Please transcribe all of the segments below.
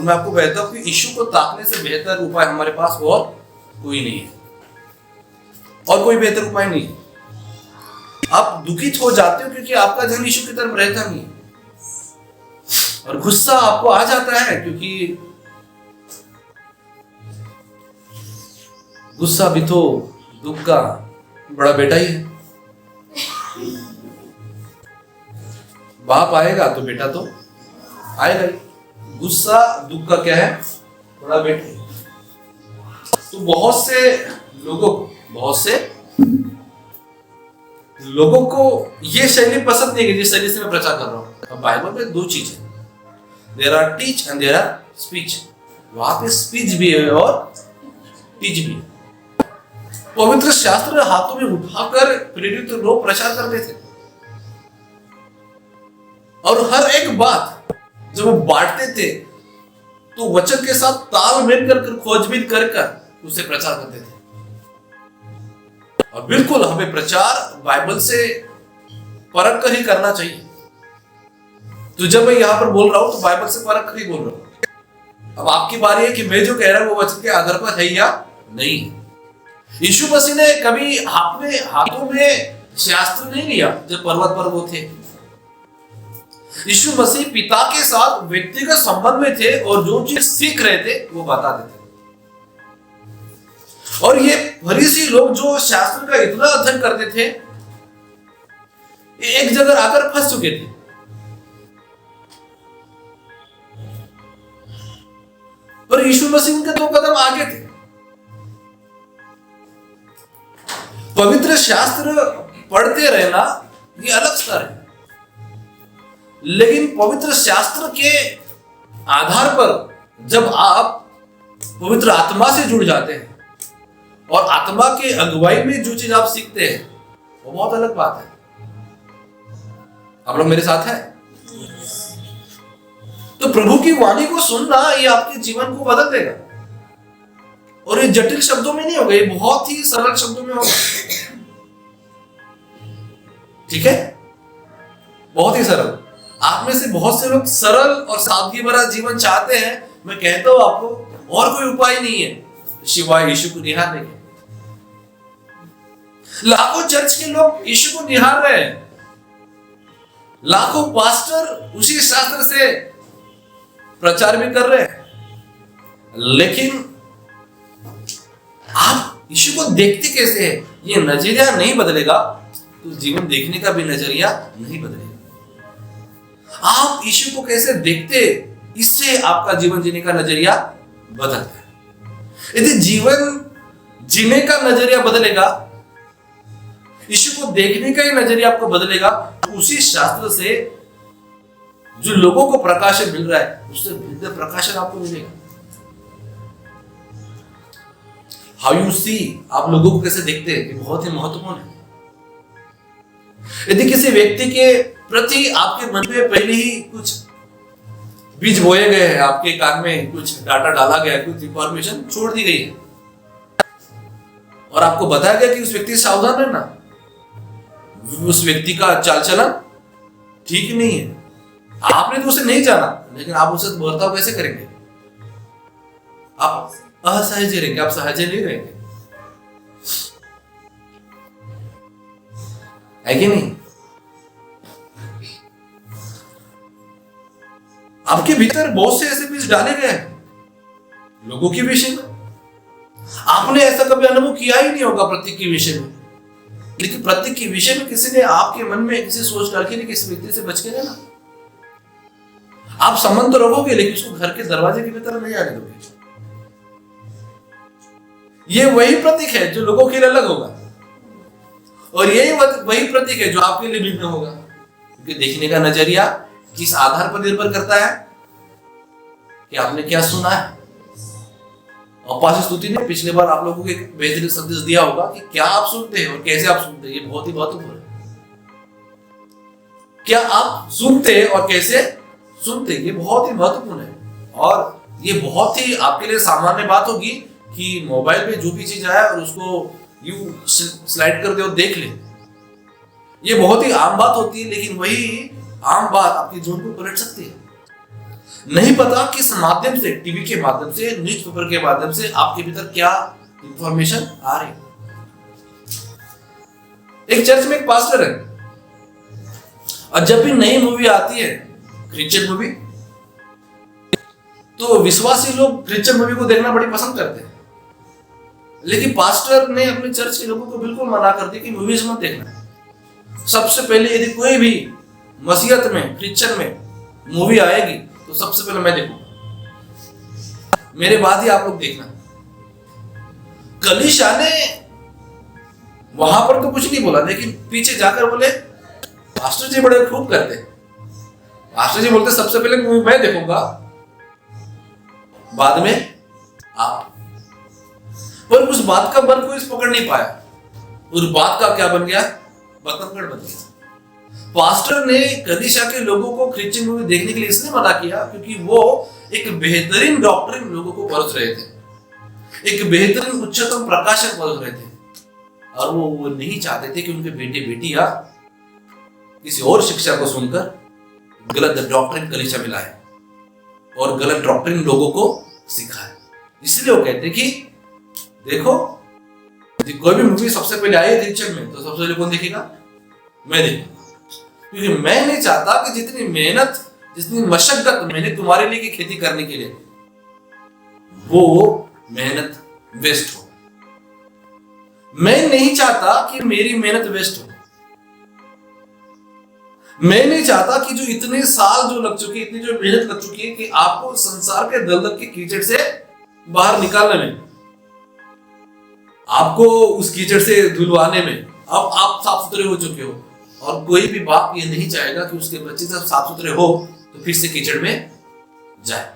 मैं आपको कहता हूं कि यीशु को ताकने से बेहतर उपाय हमारे पास और कोई नहीं है, और कोई बेहतर उपाय नहीं है। आप दुखित हो जाते हो क्योंकि आपका ध्यान यीशु की तरफ रहता नहीं, और गुस्सा आपको आ जाता है क्योंकि गुस्सा भी तो दुख का बड़ा बेटा ही है। बाप आएगा तो बेटा तो आएगा ही। गुस्सा दुख का क्या है? बड़ा बेटा है। तो बहुत से लोगों को ये शैली पसंद नहीं है जिस शैली से मैं प्रचार कर रहा हूं। अब बाइबल में दो चीज है, there are teach and there are speech. वहां पे स्पीच भी है और टीच भी है। पवित्र शास्त्र हाथों में उठाकर प्रेरित लोग प्रचार करते थे, और हर एक बात जब वो बांटते थे तो वचन के साथ तालमेल कर खोजबीन कर उसे प्रचार करते थे। और बिल्कुल हमें प्रचार बाइबल से परख कर ही करना चाहिए। तो जब मैं यहां पर बोल रहा हूं तो बाइबल से परख कर ही बोल रहा हूं। अब आपकी बारी है कि मैं जो कह रहा हूं वो वचन के आधार पर है या नहीं। यीशु मसीह ने कभी अपने हाथों में शास्त्र नहीं लिया जब पर्वत पर वो थे। यीशु मसीह पिता के साथ व्यक्तिगत संबंध में थे और जो चीज सीख रहे थे वो बताते थे। और ये फरीसी लोग जो शास्त्र का इतना अध्ययन करते थे, एक जगह आकर फंस चुके थे। पर यीशु मसीह उनके 2 कदम आगे थे। पवित्र शास्त्र पढ़ते रहना ये अलग स्तर है, लेकिन पवित्र शास्त्र के आधार पर जब आप पवित्र आत्मा से जुड़ जाते हैं और आत्मा के अगुवाई में जो चीज आप सीखते हैं वो बहुत अलग बात है। आप लोग मेरे साथ हैं? तो प्रभु की वाणी को सुनना ये आपके जीवन को बदल देगा। और ये जटिल शब्दों में नहीं होगा, ये बहुत ही सरल शब्दों में होगा। ठीक है? बहुत ही सरल। आप में से बहुत से लोग सरल और सादगी भरा जीवन चाहते हैं। मैं कहता हूं आपको और कोई उपाय नहीं है सिवाय यीशु को निहारने के। लाखों चर्च के लोग यीशु को निहार रहे हैं, लाखों पास्टर उसी शास्त्र से प्रचार भी कर रहे हैं, लेकिन आप यीशु को देखते कैसे हैं? ये नजरिया नहीं बदलेगा तो जीवन देखने का भी नजरिया नहीं बदलेगा। आप यीशु को कैसे देखते, इससे आपका जीवन जीने का नजरिया बदलता है। यदि जीवन जीने का नजरिया बदलेगा, यीशु को देखने का ही नजरिया आपको बदलेगा, तो उसी शास्त्र से जो लोगों को प्रकाशन मिल रहा है उससे भिन्न प्रकाशन आपको मिलेगा। हाउ यू सी, आप लोगों को कैसे देखते हैं, ये बहुत ही महत्वपूर्ण है। यदि किसी व्यक्ति के प्रति आपके मन में पहले ही कुछ बीज बोए गए हैं, आपके कान में कुछ डाटा डाला गया, कुछ इंफॉर्मेशन छोड़ दी गई है, और आपको बताया गया कि उस व्यक्ति से सावधान रहना, उस व्यक्ति का चाल चलन ठीक नहीं है, आपने तो उसे नहीं जाना, लेकिन आप उससे बर्ताव कैसे करेंगे? आप असहज रहेंगे, आप सहज नहीं रहेंगे, है कि नहीं? आपके भीतर बहुत से ऐसे बीज डाले गए हैं लोगों के विषय में। आपने ऐसा कभी अनुभव किया ही नहीं होगा प्रतीक के विषय में, लेकिन प्रतीक के विषय में किसी ने आपके मन में किसी सोच डाल के, किसी व्यक्ति से बच के रहना। आप संबंध तो रखोगे, लेकिन उसको घर के दरवाजे के भीतर नहीं आने दोगे। ये वही प्रतीक है जो लोगों के लिए अलग होगा, और यही वही प्रतीक है जो आपके लिए भिन्न होगा। क्योंकि देखने का नजरिया किस आधार पर निर्भर करता है कि आपने क्या सुना है। और पास स्तुति ने पिछले बार आप लोगों को एक बेहतरीन संदेश दिया होगा कि क्या आप सुनते हैं और कैसे आप सुनते हैं। ये बहुत ही महत्वपूर्ण है। क्या आप सुनते हैं और कैसे सुनते हैं, ये बहुत ही महत्वपूर्ण है। और ये बहुत ही आपके लिए सामान्य बात होगी कि मोबाइल पे जो भी चीज आया और उसको यूं स्लाइड कर दे और देख ले, ये बहुत ही आम बात होती है, लेकिन वही आम बात आपके जीवन को पलट सकती है। नहीं पता किस माध्यम से, टीवी के माध्यम से, न्यूज़पेपर के माध्यम से आपके भीतर क्या इंफॉर्मेशन आ रही। एक चर्च में एक पास्टर है, और जब भी नई मूवी आती है, क्रिश्चियन मूवी, तो विश्वासी लोग क्रिश्चियन मूवी को देखना बड़ी पसंद करते हैं। लेकिन पास्टर ने अपने चर्च के लोगों को बिल्कुल मना कर दिया कि मूवीज मत देखना। सबसे पहले यदि कोई भी मसीहत में, क्रिश्चियन में मूवी आएगी तो सबसे पहले मैं देखूंगा, मेरे बाद ही आप लोग देखना। कलीसिया ने वहां पर तो कुछ नहीं बोला, लेकिन पीछे जाकर बोले पास्टर जी बड़े खूब करते। पास्टर जी बोलते सबसे पहले मूवी मैं देखूंगा, बाद में आप। पर उस बात का बल कोई पकड़ नहीं पाया। उस बात का क्या बन गया? बतंगड़ बन गया। पास्टर ने कलीसिया के लोगों को क्रिश्चियन मूवी देखने के लिए इसलिए मना किया क्योंकि वो एक बेहतरीन डॉक्ट्रिन लोगों को परस रहे थे, एक बेहतरीन उच्चतम प्रकाशन परस रहे थे, और वो नहीं चाहते थे कि उनके बेटे बेटियां किसी और शिक्षा को सुनकर गलत डॉक्ट्रिन कलीसिया में लाए और गलत डॉक्ट्रिन लोगों को सिखाए। इसलिए वो कहते कि देखो, कोई भी मूवी सबसे पहले आई क्रिश्चियन में तो सबसे पहले कौन देखेगा? मैं देखूंगा, क्योंकि मैं नहीं चाहता कि जितनी मेहनत, जितनी मशक्कत मैंने तुम्हारे लिए की खेती करने के लिए, वो मेहनत वेस्ट हो। मैं नहीं चाहता कि मेरी मेहनत वेस्ट हो। मैं नहीं चाहता कि जो इतने साल जो लग चुके, इतनी जो मेहनत लग चुकी है कि आपको संसार के दलदल के कीचड़ से बाहर निकालने में, आपको उस कीचड़ से धुलवाने में, अब आप साफ सुथरे हो चुके हो, और कोई भी बाप ये नहीं चाहेगा कि उसके बच्चे जब साफ सुथरे हो तो फिर से कीचड़ में जाए।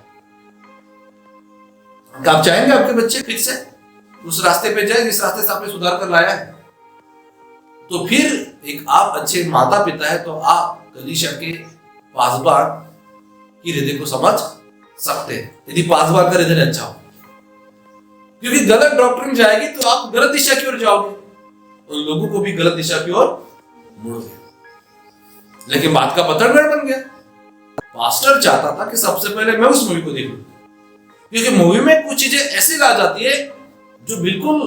आप चाहेंगे आपके बच्चे फिर से उस रास्ते पे जाए जिस रास्ते से आपने सुधार कर लाया है? तो फिर एक आप अच्छे माता पिता है तो आप कलीसिया के पासबान की हृदय को समझ सकते हैं, यदि पासबान का हृदय अच्छा हो। क्योंकि गलत डॉक्ट्रिन जाएगी तो आप गलत दिशा की ओर जाओगे और लोगों को भी गलत दिशा की ओर मुड़ोगे। लेकिन बात का पतंगड़ बन गया। पास्टर चाहता था कि सबसे पहले मैं उस मूवी को देखूं, क्योंकि मूवी में कुछ चीजें ऐसी ला जाती है जो बिल्कुल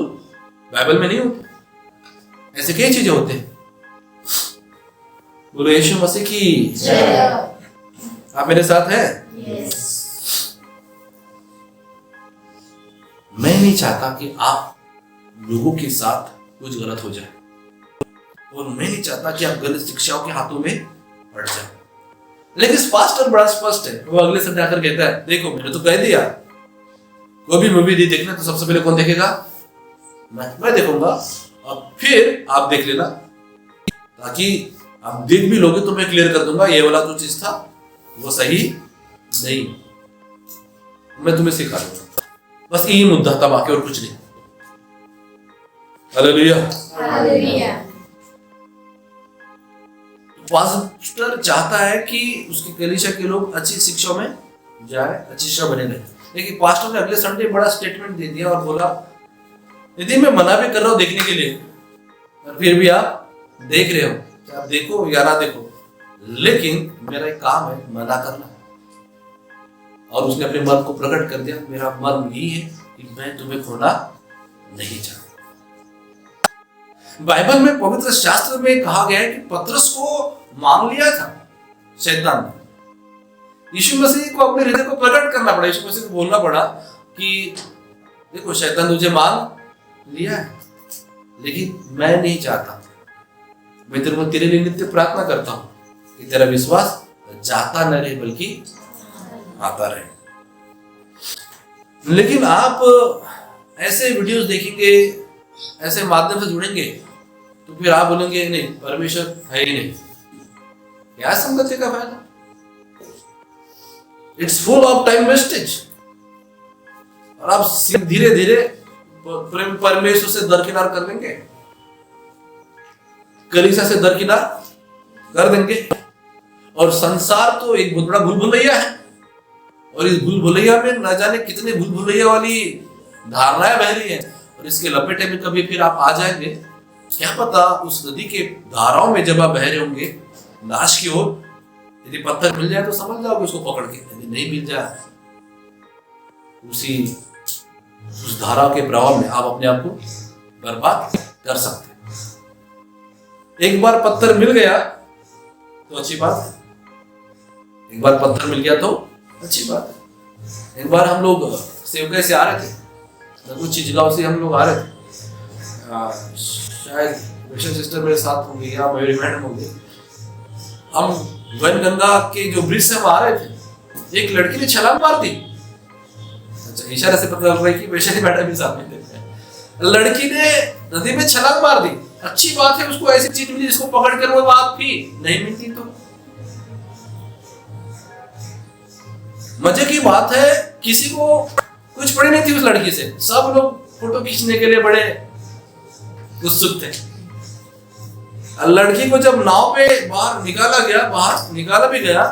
बाइबल में नहीं होती। ऐसे कई चीजें होते हैं। बोलो यीशु मसीह की जय। आप मेरे साथ हैं? yes. मैं नहीं चाहता कि आप लोगों के साथ कुछ गलत हो जाए, और मैं नहीं चाहता कि आप गलत शिक्षाओं के हाथों में पड़ जाए। लेकिन पास्टर बड़ा स्पष्ट है, वो अगले संडे आकर कहता है देखो मैंने तो कह दिया, कोई भी मूवी नहीं देखना तो सबसे पहले कौन देखेगा? मैं देखूंगा, अब फिर आप देख लेना, ताकि आप देख भी लोगे तो मैं क्लियर कर दूंगा ये वाला जो चीज था वो सही नहीं, मैं तुम्हें सिखा दूंगा। बस यही मुद्दा था, बाकी और कुछ नहीं। Hallelujah hallelujah. पास्टर चाहता है कि उसके कलीसिया के लोग अच्छी शिक्षा में जाए, अच्छी शिक्षा बने रहे। लेकिन पास्टर ने अगले संडे बड़ा स्टेटमेंट दे दिया और बोला यदि मैं मना भी कर रहा हूं देखने के लिए, और फिर भी आप देख रहे हो, आप देखो या ना देखो, लेकिन मेरा एक काम है मना करना। और उसने अपने मन को प्रकट कर दिया, मेरा मन यही है कि मैं तुम्हें खोना नहीं चाहता। बाइबल में, पवित्र शास्त्र में कहा गया है कि पतरस को मान लिया था शैतान ने। यीशु मसीह को अपने हृदय को प्रकट करना पड़ा, यीशु मसीह को बोलना पड़ा कि देखो शैतान तुझे मान लिया है, लेकिन मैं नहीं चाहता, मैं तेरे लिए नित्य प्रार्थना करता हूं कि तेरा विश्वास जाता न रहे बल्कि आता रहे। लेकिन आप ऐसे वीडियोस देखेंगे, ऐसे माध्यम से जुड़ेंगे, तो फिर आप बोलेंगे नहीं परमेश्वर है ही नहीं। क्या संगति का फायदा? It's full of time wastage. और आप धीरे धीरे परमेश्वर से दरकिनार कर देंगे, कलीसिया से दरकिनार कर देंगे। और संसार तो एक बहुत बड़ा भूल भुलैया है, और इस भूल भुलैया में न जाने कितने भूल भुलैया वाली धारणाएं बह रही हैं, और इसके लपेटे में कभी फिर आप आ जाएंगे, क्या पता उस नदी के धाराओं में जब आप बह रहे होंगे नाश की ओर, यदि पत्थर मिल जाए तो समझ जाओगे उसको पकड़ के, यदि नहीं मिल जाए उस धारा के प्रभाव में आप अपने आप को बर्बाद कर सकते हैं। एक बार पत्थर मिल गया तो अच्छी बात है, एक बार पत्थर मिल गया तो अच्छी बात है। एक बार हम लोग सेवके से आ रहे थे, कुछ चिचगांव से हम लोग आ रहे थे, शायद विष्णु सिस्टर मेरे साथ होंगी या मेरी मैडम होंगी। हम वैनगंगा के जो ब्रिज से हम आ रहे थे, एक लड़की ने छलांग मार दी। अच्छा, इशारे से पता चल रहा है कि वैशाली मैडम भी साथ में थे। लड़की ने नदी में छलांग मार दी, अच्छी बात है, उसको ऐसी चीज मिली जिसको पकड़ कर वो बात भी नहीं मिलती तो मजे की बात है। किसी को कुछ पड़ी नहीं थी उस लड़की से, सब लोग फोटो खींचने के लिए बड़े उत्सुक थे। लड़की को जब नाव पे बाहर निकाला भी गया,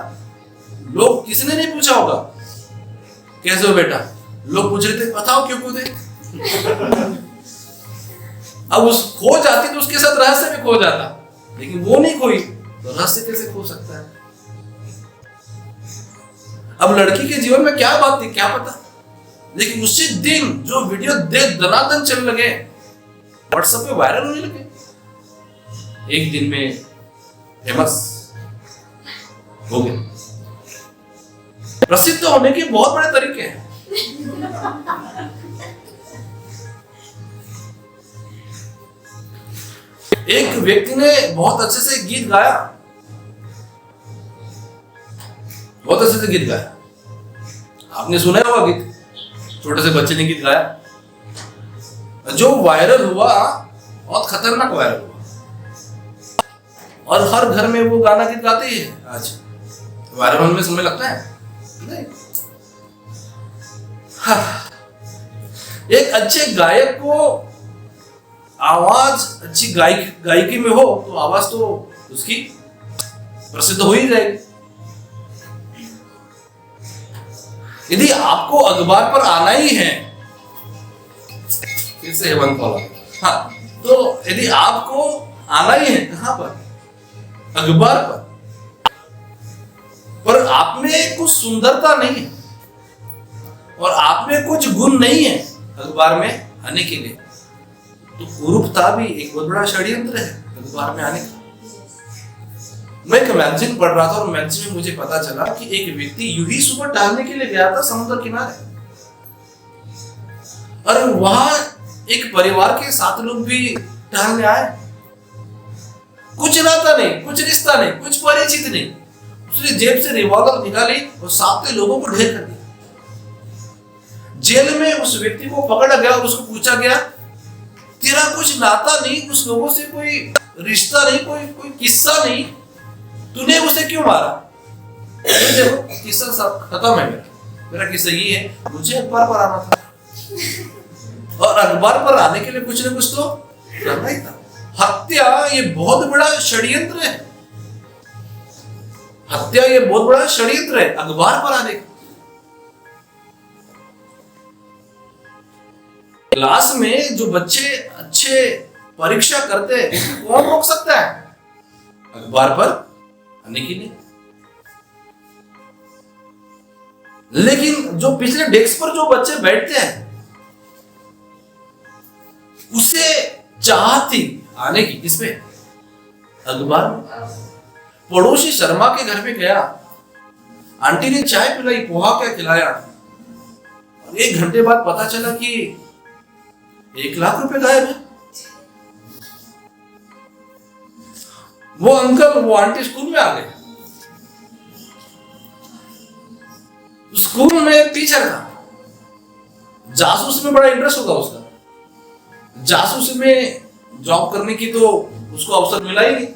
लोग किसी ने नहीं पूछा होगा कैसे हो बेटा, लोग पूछ रहे थे बताओ क्यों कूदे। अब उस खो जाती तो उसके साथ रहस्य भी खो जाता, लेकिन वो नहीं खोई तो रहस्य कैसे खो सकता है। अब लड़की के जीवन में क्या बात थी क्या पता, लेकिन उसी दिन जो वीडियो दनादन चल लगे, व्हाट्सएप पे वायरल होने लगे, एक दिन में फेमस हो गए। प्रसिद्ध होने के बहुत बड़े तरीके हैं। एक व्यक्ति ने बहुत अच्छे से गीत गाया, बहुत अच्छे से गीत गाया, आपने सुना होगा गीत, छोटे से बच्चे ने गीत गाया, जो वायरल हुआ, बहुत खतरनाक वायरल हुआ, और हर घर में वो गाना गीत गाते ही है। आज वायरल होने में समय लगता है नहीं। हाँ। एक अच्छे गायक को आवाज अच्छी गायकी में हो तो आवाज तो उसकी प्रसिद्ध हो ही जाएगी। यदि आपको अखबार पर आना ही है, फिर से हाँ, तो यदि आपको आना ही है कहां पर, अखबार पर आप में कुछ सुंदरता नहीं है और आप में कुछ गुण नहीं है अखबार में आने के लिए, तो कुरूपता भी एक बहुत बड़ा षड्यंत्र है अखबार में आने का। मैं एक मैगजीन पढ़ रहा था और मैगजीन में मुझे पता चला कि एक व्यक्ति यूं ही सुबह टहलने के लिए गया था समुद्र किनारे, और वहां एक परिवार के 7 लोग भी टहलने आए। कुछ नाता नहीं, कुछ रिश्ता नहीं, कुछ परिचित नहीं। उसने जेब से रिवॉल्वर निकाली और 7 लोगों को ढेर कर दिया। जेल में उस व्यक्ति को पकड़ा गया और उसको पूछा गया, तेरा कुछ नाता नहीं, उस लोगों से कोई रिश्ता नहीं, कोई किस्सा नहीं, तूने उसे क्यों मारा? देखो किस्सा सब खत्म है, मेरा किस्सा ये है, मुझे अखबार पर आना था और अखबार पर आने के लिए कुछ ना कुछ तो करना ही था। हत्या ये बहुत बड़ा षड्यंत्र है, हत्या ये बहुत बड़ा षड्यंत्र है अखबार पर आने का। क्लास में जो बच्चे अच्छे परीक्षा करते हैं, कौन रोक सकता है अखबार पर आने के लिए? लेकिन जो पिछले डेस्क पर जो बच्चे बैठते हैं, उसे चाहती आने की किसमें? अखबार में। पड़ोसी शर्मा के घर में गया, आंटी ने चाय पिलाई, पोहा क्या खिलाया, और 1 घंटे बाद पता चला कि 1 लाख रुपए गायब है। वो अंकल वो आंटी स्कूल में आ गए, स्कूल में टीचर था, जासूस में बड़ा इंटरेस्ट होगा उसका, जासूस में जॉब करने की तो उसको अवसर मिला ही नहीं,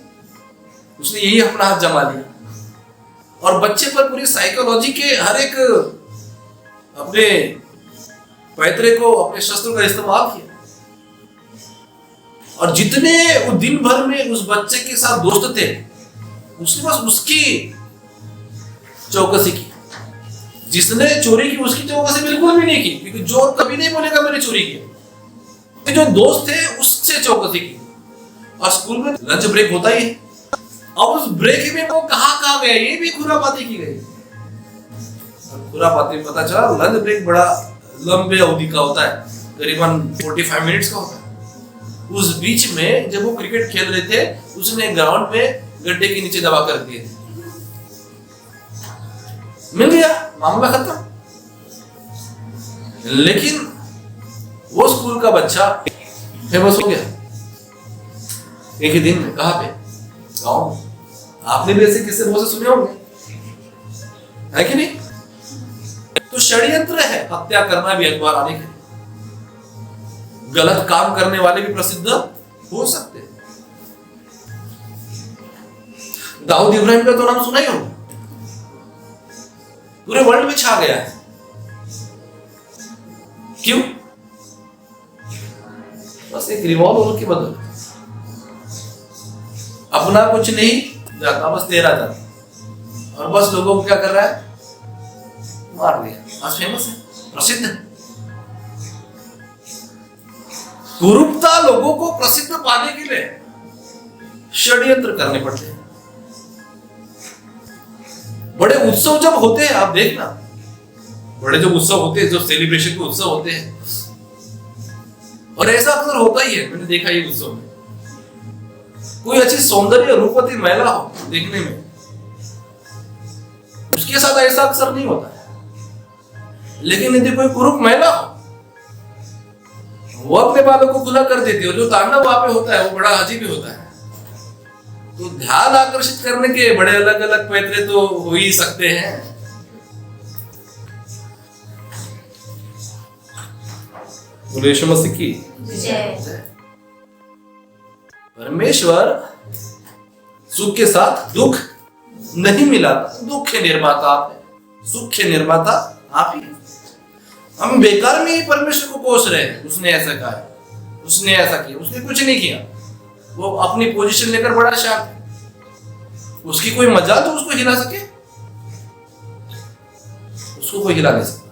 उसने यही अपना हाथ जमा लिया और बच्चे पर पूरी साइकोलॉजी के हर एक अपने पैतरे को, अपने शस्त्रों का इस्तेमाल किया, और जितने वो दिन भर में उस बच्चे के साथ दोस्त थे, उसने बस उसकी चौकसी की। जिसने चोरी की उसकी चौकसी बिल्कुल भी नहीं की, क्योंकि चोर कभी नहीं बोलेगा मैंने चोरी की। जो दोस्त थे उससे चौकसी की। और स्कूल में लंच ब्रेक होता ही है, अब उस ब्रेक में वो कहाँ गया, ये भी खुरापाती की गई। खुरापाती में पता चला लंच ब्रेक बड़ा लंबे अवधि का होता है, करीबन 45 मिनट्स का होता है। उस बीच में जब वो क्रिकेट खेल रहे थे, उसने ग्राउंड में गड्ढे के नीचे दबा कर दिए, मिल गया, मामला खत्म। लेकिन वो स्कूल का बच्चा फेमस हो गया एक ही दिन में। कहां पे? गांव में। आपने भी ऐसे किस्से बहुत से सुने होंगे, है कि नहीं? तो षड्यंत्र है हत्या करना भी अखबार आने के, गलत काम करने वाले भी प्रसिद्ध हो सकते हैं। दाऊद इब्राहिम का तो नाम सुना ही होगा, पूरे वर्ल्ड में छा गया है। क्यों? बस एक रिवॉल्वर की बदौलत। अपना कुछ नहीं जाता, बस तेरा जाता, और बस लोगों को क्या कर रहा है? मार दिया। आज फेमस है, प्रसिद्ध है। कुरूपता लोगों को प्रसिद्ध पाने के लिए षड्यंत्र करने पड़ते हैं। बड़े उत्सव जब होते हैं, आप देखना, बड़े जब उत्सव होते हैं, जो सेलिब्रेशन के उत्सव होते हैं, और ऐसा अक्सर होता ही है, मैंने देखा ये उत्सव में, कोई अच्छी सौंदर्य रूपवती महिला हो देखने में, उसके साथ ऐसा अक्सर नहीं होता है। लेकिन यदि कोई कुरूप महिला हो, वो अपने बालों को खुला कर देती है, और जो तांडव वहां पे होता है वो बड़ा अजीब ही होता है। तो ध्यान आकर्षित करने के बड़े अलग अलग पैतरे तो हो ही सकते हैं। बोले यीशु मसीह की जय। परमेश्वर सुख के साथ दुख नहीं मिलाता, दुख के निर्माता आप है, सुख के निर्माता आप ही। हम बेकार में ही परमेश्वर को कोस रहे हैं, उसने ऐसा कहा, उसने ऐसा किया, उसने कुछ नहीं किया। वो अपनी पोजीशन लेकर बड़ा शांत है। उसकी कोई मजाल तो उसको हिला सके? उसको कोई हिला नहीं सकता।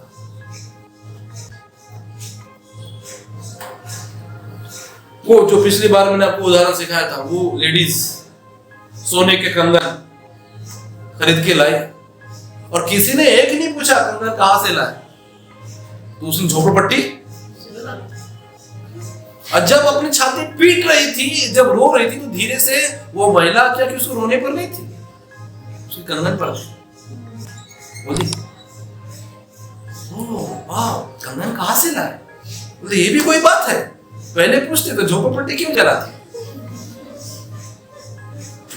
वो जो पिछली बार मैंने आपको उदाहरण सिखाया था, वो लेडीज सोने के कंगन खरीद के लाई, और किसी ने एक नहीं पूछा कंगन कहां से लाए, तो उसने झोपड़पट्टी, और जब अपनी छाती पीट रही थी, जब रो रही थी, तो धीरे से वो महिला क्या कि उसको रोने पर नहीं थी, उसके कंगन पर बोली, वाह कंगन कहां से लाए? बोले ये भी कोई बात है, पहले पूछते तो झोपड़पट्टी क्यों जलाती?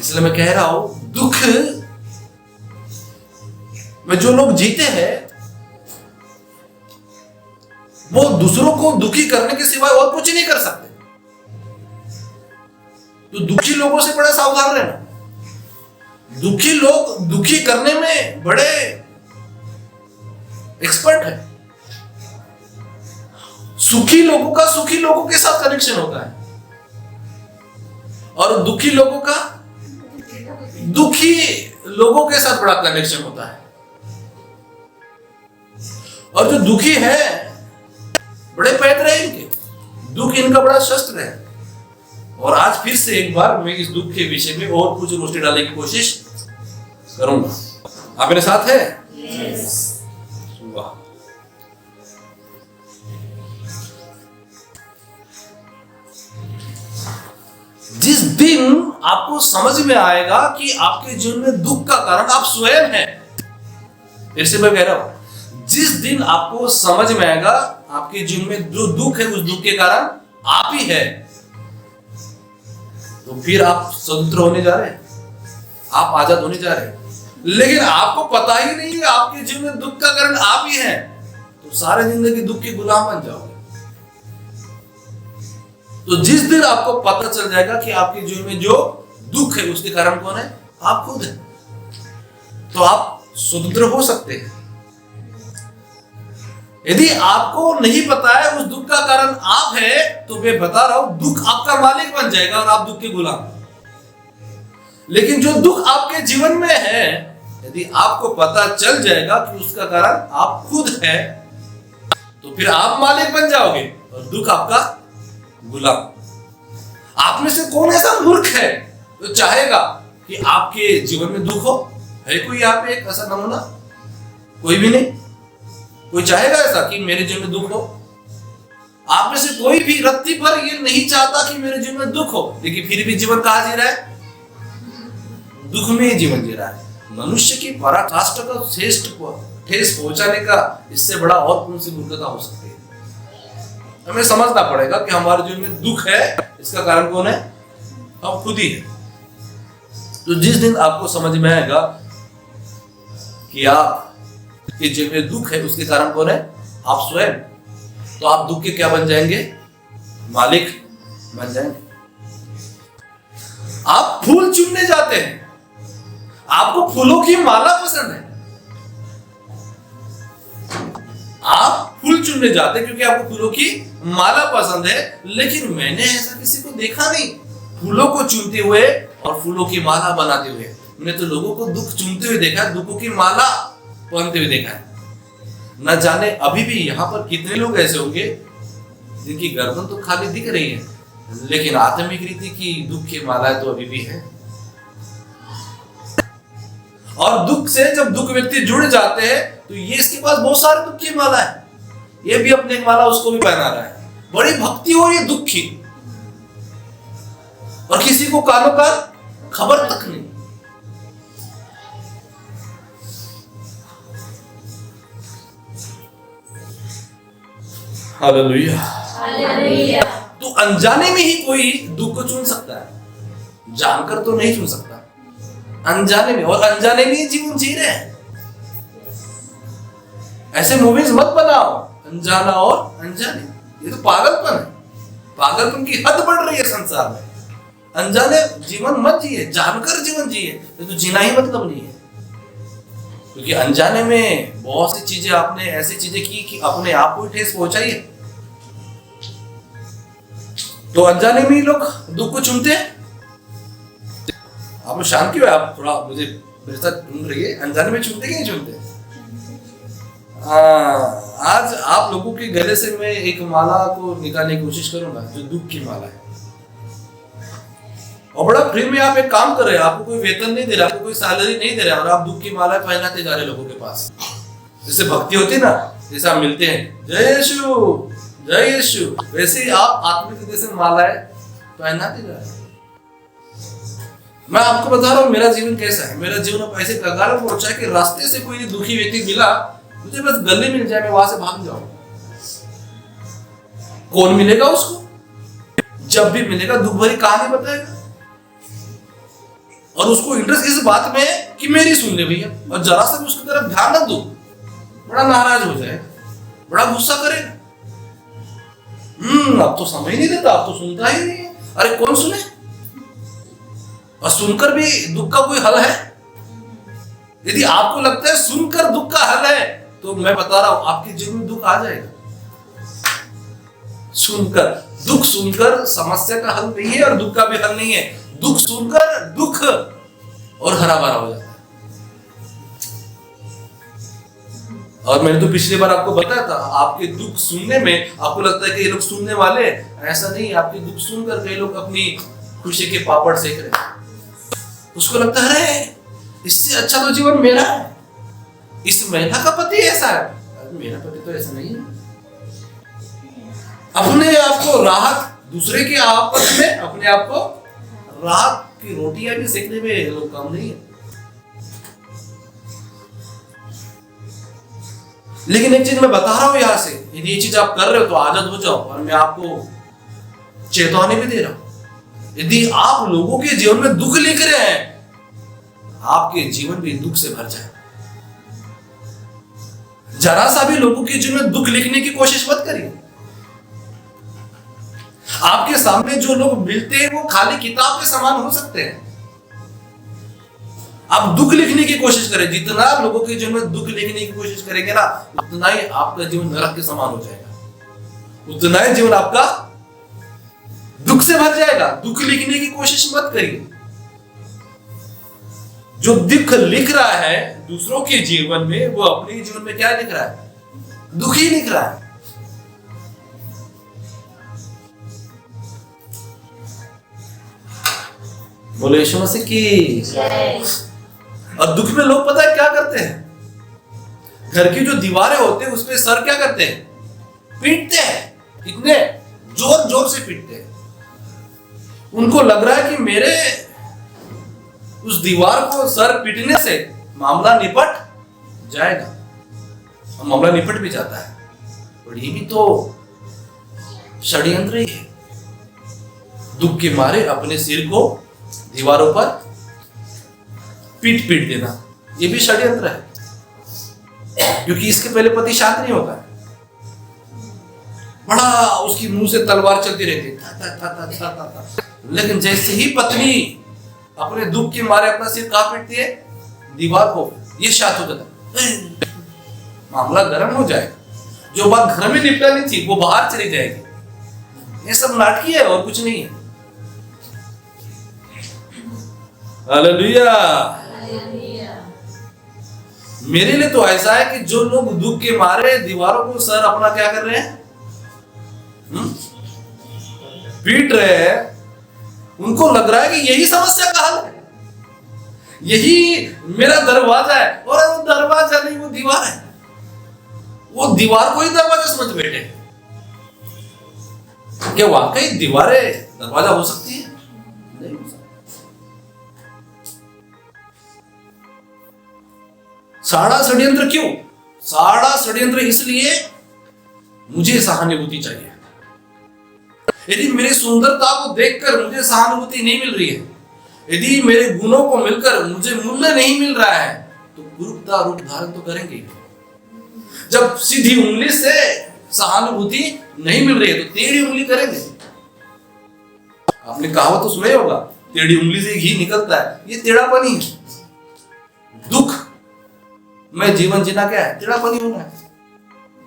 इसलिए मैं कह रहा हूं, दुख में जो लोग जीते हैं, वो दूसरों को दुखी करने के सिवाय और कुछ नहीं कर सकते। तो दुखी लोगों से बड़ा सावधान रहना। दुखी लोग दुखी करने में बड़े एक्सपर्ट हैं। सुखी लोगों का सुखी लोगों के साथ कनेक्शन होता है, और दुखी लोगों का दुखी लोगों के साथ बड़ा कनेक्शन होता है। और जो दुखी है, बड़े पैतरे हैं इनके, दुख इनका बड़ा शस्त्र है। और आज फिर से एक बार मैं इस दुख के विषय में और कुछ रोशनी डालने की कोशिश करूंगा। आप मेरे साथ हैं? yes. वाह। जिस दिन आपको समझ में आएगा कि आपके जीवन में दुख का कारण आप स्वयं हैं, फिर से मैं कह रहा हूं, जिस दिन आपको समझ में आएगा आपके जीवन में जो दुख है, उस दुख के कारण आप ही है, तो फिर आप स्वतंत्र होने जा रहे हैं, आप आजाद होने जा रहे हैं। लेकिन आपको पता ही नहीं है आपके जीवन में दुख का कारण आप ही हैं, तो सारे जिंदगी दुख के गुलाम बन जाओगे। तो जिस दिन आपको पता चल जाएगा कि आपके जीवन में जो दुख है उसके कारण कौन है, आप खुद हैं, तो आप स्वतंत्र हो सकते हैं। यदि आपको नहीं पता है उस दुख का कारण आप है, तो मैं बता रहा हूं, दुख आपका मालिक बन जाएगा और आप दुख के गुलाम। लेकिन जो दुख आपके जीवन में है, यदि आपको पता चल जाएगा कि उसका कारण आप खुद है, तो फिर आप मालिक बन जाओगे और दुख आपका गुलाम। आप में से कौन ऐसा मूर्ख है जो चाहेगा कि आपके जीवन में दुख हो? है कोई यहाँ पे एक ऐसा नमूना? कोई भी नहीं। कोई चाहेगा ऐसा कि मेरे जीवन में दुख हो? आप में से कोई भी रत्ती भर ये नहीं चाहता कि मेरे जीवन में दुख हो, लेकिन फिर भी जीवन कहाँ जी रहा है? दुख में ही जीवन जी रहा है। मनुष्य की पराकाष्ठा का श्रेष्ठ ठेस पहुंचाने का इससे बड़ा और कौन सी मूर्खता हो सकती है? हमें समझना पड़ेगा कि हमारे जीवन में दुख है, इसका कारण कौन है? हम खुद ही है। तो जिस दिन आपको समझ में आएगा कि आपके जीवन में दुख है, उसके कारण कौन है? आप स्वयं। तो आप दुख के क्या बन जाएंगे? मालिक बन जाएंगे। आप फूल चुनने जाते हैं, आपको फूलों की माला पसंद है, आप फूल चुनने जाते हैं क्योंकि आपको फूलों की माला पसंद है। लेकिन मैंने ऐसा किसी को देखा नहीं फूलों को चुनते हुए और फूलों की माला बनाते हुए। मैंने तो लोगों को दुख चुनते हुए देखा है, दुखों की माला पहनते हुए देखा है। न जाने अभी भी यहाँ पर कितने लोग ऐसे होंगे जिनकी गर्दन तो खाली दिख रही है, लेकिन आत्मिक रीति की दुख की मालाएं तो अभी भी है। और दुख से जब दुख व्यक्ति जुड़ जाते हैं तो ये इसके पास बहुत सारे दुख की माला है, ये भी अपने एक माला उसको भी पहना रहा है। बड़ी भक्ति हो रही है दुख की, और किसी को कानों का खबर तक नहीं। हालेलुया। हालेलुया। तो अनजाने में ही कोई दुख को चुन सकता है, जानकर तो नहीं चुन सकता। अनजाने में, और अनजाने में ही जीवन जी रहे हैं। ऐसे मूवीज मत बनाओ, अनजाना और अनजाने। ये तो पागलपन है, पागलपन की हद बढ़ रही है संसार में। अनजाने जीवन मत जिए, जानकर जीवन जिए। ये तो जीना ही मतलब नहीं है, क्योंकि अनजाने में बहुत सी चीजें आपने ऐसी चीजें की कि अपने आप को ठेस पहुंचाई है। तो अनजाने में ही लोग दुख को चुनते हैं। आप शांत क्यों है? आप थोड़ा मुझे मेरे साथ ढूंढ रही है। अनजाने में चुनते कि नहीं चुनते? आज आप लोगों के गले से मैं एक माला को निकालने की कोशिश करूंगा जो दुख की माला है। और बड़ा फ्री में आप एक काम कर रहे हैं, आपको कोई वेतन नहीं दे रहा, आपको कोई सैलरी नहीं दे रहा, और आप दुख की माला पहनाते जा रहे लोगों के पास। जैसे भक्ति होती है ना, जैसे आप मिलते हैं, जय यीशु जय यीशु, वैसे ही आप आत्मिक हृदय से मालाएं पहनाते जा रहे हैं। मैं आपको बता रहा हूं मेरा जीवन कैसा है। मेरा जीवन अब ऐसे कगार पर पहुंचा है कि रास्ते से कोई दुखी व्यक्ति मिला, मुझे बस गले मिल जाए, मैं वहां से भाग जाऊं। कौन मिलेगा उसको? जब भी मिलेगा दुख भरी कहानी बताएगा, और उसको इंटरेस्ट इस बात में कि मेरी सुन ले भैया, और जरा सा भी उसकी तरफ ध्यान न दो, बड़ा नाराज हो जाएगा, बड़ा गुस्सा करेगा। अब तो समझ नहीं देता, अब तो सुनता ही नहीं है। अरे कौन सुने? और सुनकर भी दुख का कोई हल है? यदि आपको लगता है सुनकर दुख का हल है, तो मैं बता रहा हूं आपके जीवन में दुख आ जाएगा। सुनकर, दुख सुनकर समस्या का हल नहीं है, और दुख का भी हल नहीं है। दुख सुनकर दुख और हरा भरा हो जाता है। और मैंने तो पिछली बार आपको बताया था, आपके दुख सुनने में आपको लगता है कि ये लोग सुनने वाले, ऐसा नहीं। आपके दुख सुनकर कई लोग अपनी खुशी के पापड़ सेक रहे हैं। उसको लगता है अरे इससे अच्छा तो जीवन मेरा है, इस महिला का पति ऐसा है, मेरा पति तो ऐसा नहीं है। अपने आप को राहत, दूसरे के आपस में अपने आप को राहत की रोटियां भी सेकने में लोग कम नहीं है। लेकिन एक चीज मैं बता रहा हूं यहां से, यदि ये चीज आप कर रहे हो तो आजाद हो जाओ। और मैं आपको चेतावनी भी दे रहा हूं, यदि आप लोगों के जीवन में दुख लिख रहे हैं, आपके जीवन भी दुख से भर जाए। जरा सा भी लोगों के जीवन में दुख लिखने की कोशिश मत करिए। आपके सामने जो लोग मिलते हैं वो खाली किताब के समान हो सकते हैं। आप दुख लिखने की कोशिश करें, जितना लोगों के जीवन में दुख लिखने की कोशिश करेंगे ना, उतना ही आपका जीवन नरक के समान हो जाएगा, उतना ही जीवन आपका दुख से भर जाएगा। दुख लिखने की कोशिश मत करिए। जो दुख लिख रहा है दूसरों के जीवन में, वो अपने जीवन में क्या लिख रहा है? दुख ही लिख रहा है। बोले यीशु मसीह की। और दुख में लोग पता है क्या करते हैं, घर की जो दीवारें होते हैं उसपे सर क्या करते हैं, पीटते हैं, इतने जोर जोर से पीटते हैं। उनको लग रहा है कि मेरे उस दीवार को सर पीटने से मामला निपट जाएगा, और मामला निपट भी जाता है। और ये भी तो षड्यंत्र ही है। दुख के मारे अपने सिर को दीवारों पर पीट पीट देना, ये भी षड्यंत्र है। क्योंकि इसके पहले पति शांत नहीं होता है, बड़ा उसकी मुंह से तलवार चलती रहती है, था, था, था, था, था, था। लेकिन जैसे ही पत्नी अपने दुख के मारे अपना सिर कहाँ पीटती है, दीवार को, ये शांत हो जाता है, मामला गर्म हो जाएगा। जो बात घर में निपटानी थी वो बाहर चली जाएगी। ये सब नाटकी है और कुछ नहीं है। हालेलुया। मेरे लिए तो ऐसा है कि जो लोग दुख के मारे दीवारों को सर अपना क्या कर रहे हैं, पीट रहे हैं, उनको लग रहा है कि यही समस्या का हल है, यही मेरा दरवाजा है। और वो दरवाजा नहीं, वो दीवार है। वो दीवार को ही दरवाजा समझ बैठे। क्या वाकई दीवारें दरवाजा हो सकती है? नहीं हो सकती। साड़ा षड्यंत्र क्यों? साड़ा षड्यंत्र इसलिए मुझे सहानुभूति चाहिए। यदि मेरी सुंदरता को देखकर मुझे सहानुभूति नहीं मिल रही है, यदि मेरे गुणों को मिलकर मुझे मूल्य नहीं मिल रहा है, तो कुरूपता रूप धारण तो करेंगे। जब सीधी उंगली से सहानुभूति नहीं मिल रही है तो टेढ़ी उंगली करेंगे। आपने कहावत तो सुना ही होगा, टेढ़ी उंगली से घी निकलता है। ये टेढ़ापनी है। दुख में जीवन जीना क्या है? टेढ़ापनी होना है।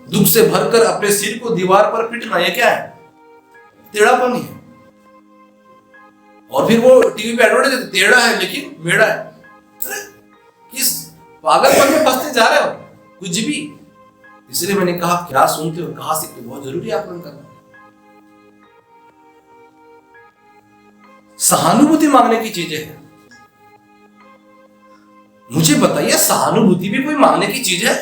दुख से भरकर अपने सिर को दीवार पर पीटना, यह क्या है? टेढ़ापनी है। और फिर वो टीवी पे एडवर्टाइज देते, टेढ़ा है लेकिन मेढ़ा है। अरे किस पागलपन में फंसते जा रहे हो? कुछ भी। इसलिए मैंने कहा क्या सुनते हो, कहां सीखते हो, बहुत जरूरी है आकलन करना। सहानुभूति मांगने की चीजें है। मुझे बताइए, सहानुभूति भी कोई मांगने की चीज है?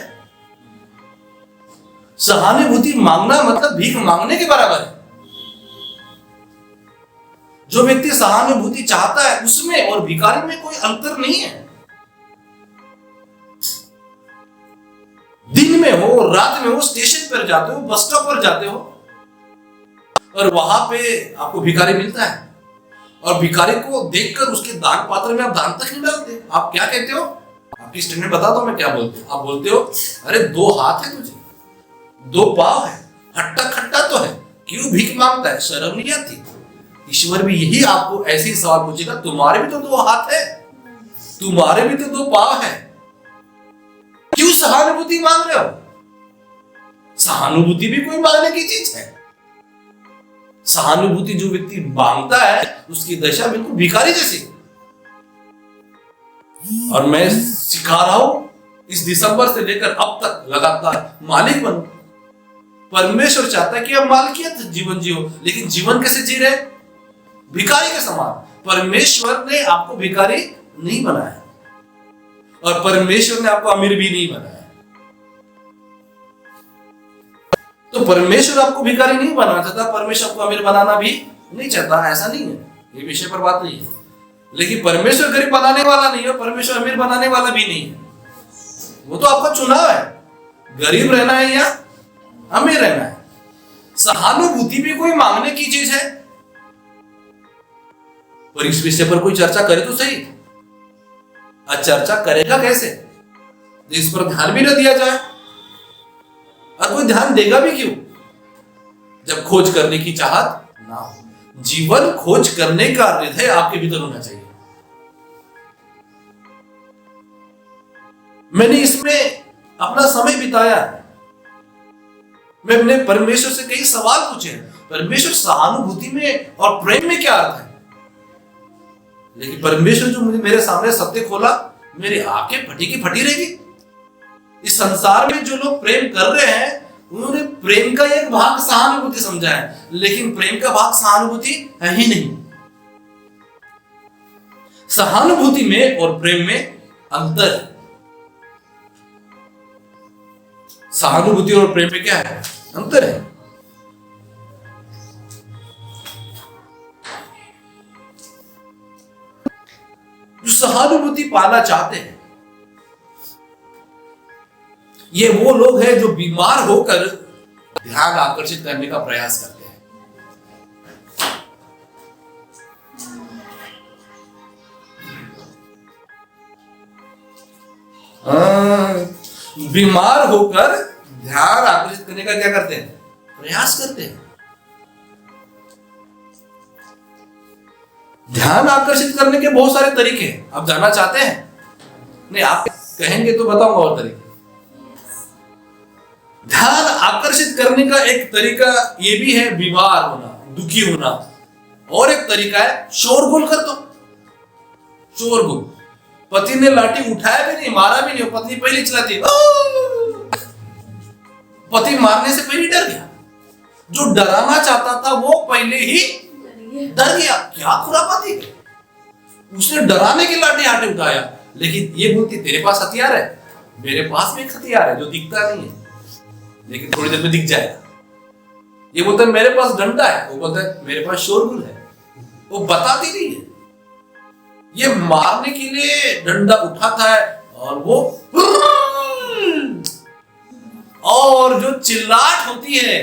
सहानुभूति मांगना मतलब भीख मांगने के बराबर है। जो व्यक्ति सहानुभूति चाहता है उसमें और भिखारी में कोई अंतर नहीं है। दिन में हो, रात में हो, स्टेशन पर जाते हो, बस स्टॉप पर जाते हो और वहां पे आपको भिखारी मिलता है, और भिखारी को देखकर उसके दान पात्र में आप दान तक नहीं डालते। आप क्या कहते हो? आपकी स्टेटमेंट बता दो मैं क्या बोलते हो। आप बोलते हो, अरे 2 हाथ है तुझे, 2 पांव है, हट्टा खट्टा तो है, क्यों भीख मांगता है? शर्म नहीं आती? ईश्वर भी यही आपको ऐसे ही सवाल पूछेगा, तुम्हारे भी तो 2 हाथ है, तुम्हारे भी तो 2 पांव है, क्यों सहानुभूति मांग रहे हो? सहानुभूति भी कोई मांगने की चीज है। सहानुभूति जो व्यक्ति मांगता है उसकी दशा बिल्कुल भिखारी जैसी। और मैं सिखा रहा हूं इस दिसंबर से लेकर अब तक लगातार मालिक बनो। परमेश्वर चाहता है कि आप मालिकियत जीवन जियो, लेकिन जीवन कैसे जी रहे? भिखारी के समान। परमेश्वर ने आपको भिखारी नहीं बनाया और परमेश्वर ने आपको अमीर भी नहीं बनाया। तो परमेश्वर आपको भिखारी नहीं बनाना चाहता, परमेश्वर आपको अमीर बनाना भी नहीं चाहता, ऐसा नहीं है। ये विषय पर बात नहीं है। लेकिन परमेश्वर गरीब बनाने वाला नहीं है और परमेश्वर अमीर बनाने वाला भी नहीं है। वो तो आपका चुनाव है, गरीब रहना है या अमीर रहना है। सहानुभूति भी कोई मांगने की चीज है। और इस विषय पर कोई चर्चा करे तो सही। चर्चा करेगा कैसे? इस पर ध्यान भी न दिया जाए, और कोई ध्यान देगा भी क्यों जब खोज करने की चाहत ना हो। जीवन खोज करने का हृदय आपके भीतर होना चाहिए। मैंने इसमें अपना समय बिताया। मैंने परमेश्वर से कई सवाल पूछे, परमेश्वर सहानुभूति में और प्रेम में क्या अर्थ है? लेकिन परमेश्वर जो मुझे मेरे सामने सत्य खोला, मेरी आंखें फटी की फटी रहेगी। इस संसार में जो लोग प्रेम कर रहे हैं उन्होंने प्रेम का एक भाग सहानुभूति समझा है, लेकिन प्रेम का भाग सहानुभूति है ही नहीं। सहानुभूति में और प्रेम में अंतर है। सहानुभूति और प्रेम में क्या है? अंतर है। जो सहानुभूति पाना चाहते हैं ये वो लोग हैं जो बीमार होकर ध्यान आकर्षित करने का प्रयास करते हैं। बीमार होकर ध्यान आकर्षित करने का क्या करते हैं? प्रयास करते हैं। ध्यान आकर्षित करने के बहुत सारे तरीके हैं। आप जानना चाहते हैं? नहीं, आप कहेंगे तो बताऊंगा और तरीके। ध्यान आकर्षित करने का एक तरीका ये भी है बीमार होना, दुखी होना, और एक तरीका है शोरगुल कर दो। शोरगुल, पति ने लाठी उठाया भी नहीं, मारा भी नहीं, पत्नी पहले चलाती, पति मारने से पहले डर गया। जो डराना चाहता था वो पहले ही डर गया। क्या खुरापाती है, उसने डराने की लाठी आटे उठाया, लेकिन ये बोलती तेरे पास हथियार है, मेरे पास भी एक हथियार है जो दिखता नहीं है लेकिन थोड़ी देर में दिख जाएगा। ये बोलता है मेरे पास डंडा है, वो बोलता है मेरे पास शोरगुल है। वो बताती नहीं है। ये मारने के लिए डंडा उठाता है और वो और जो चिल्लाहट होती है,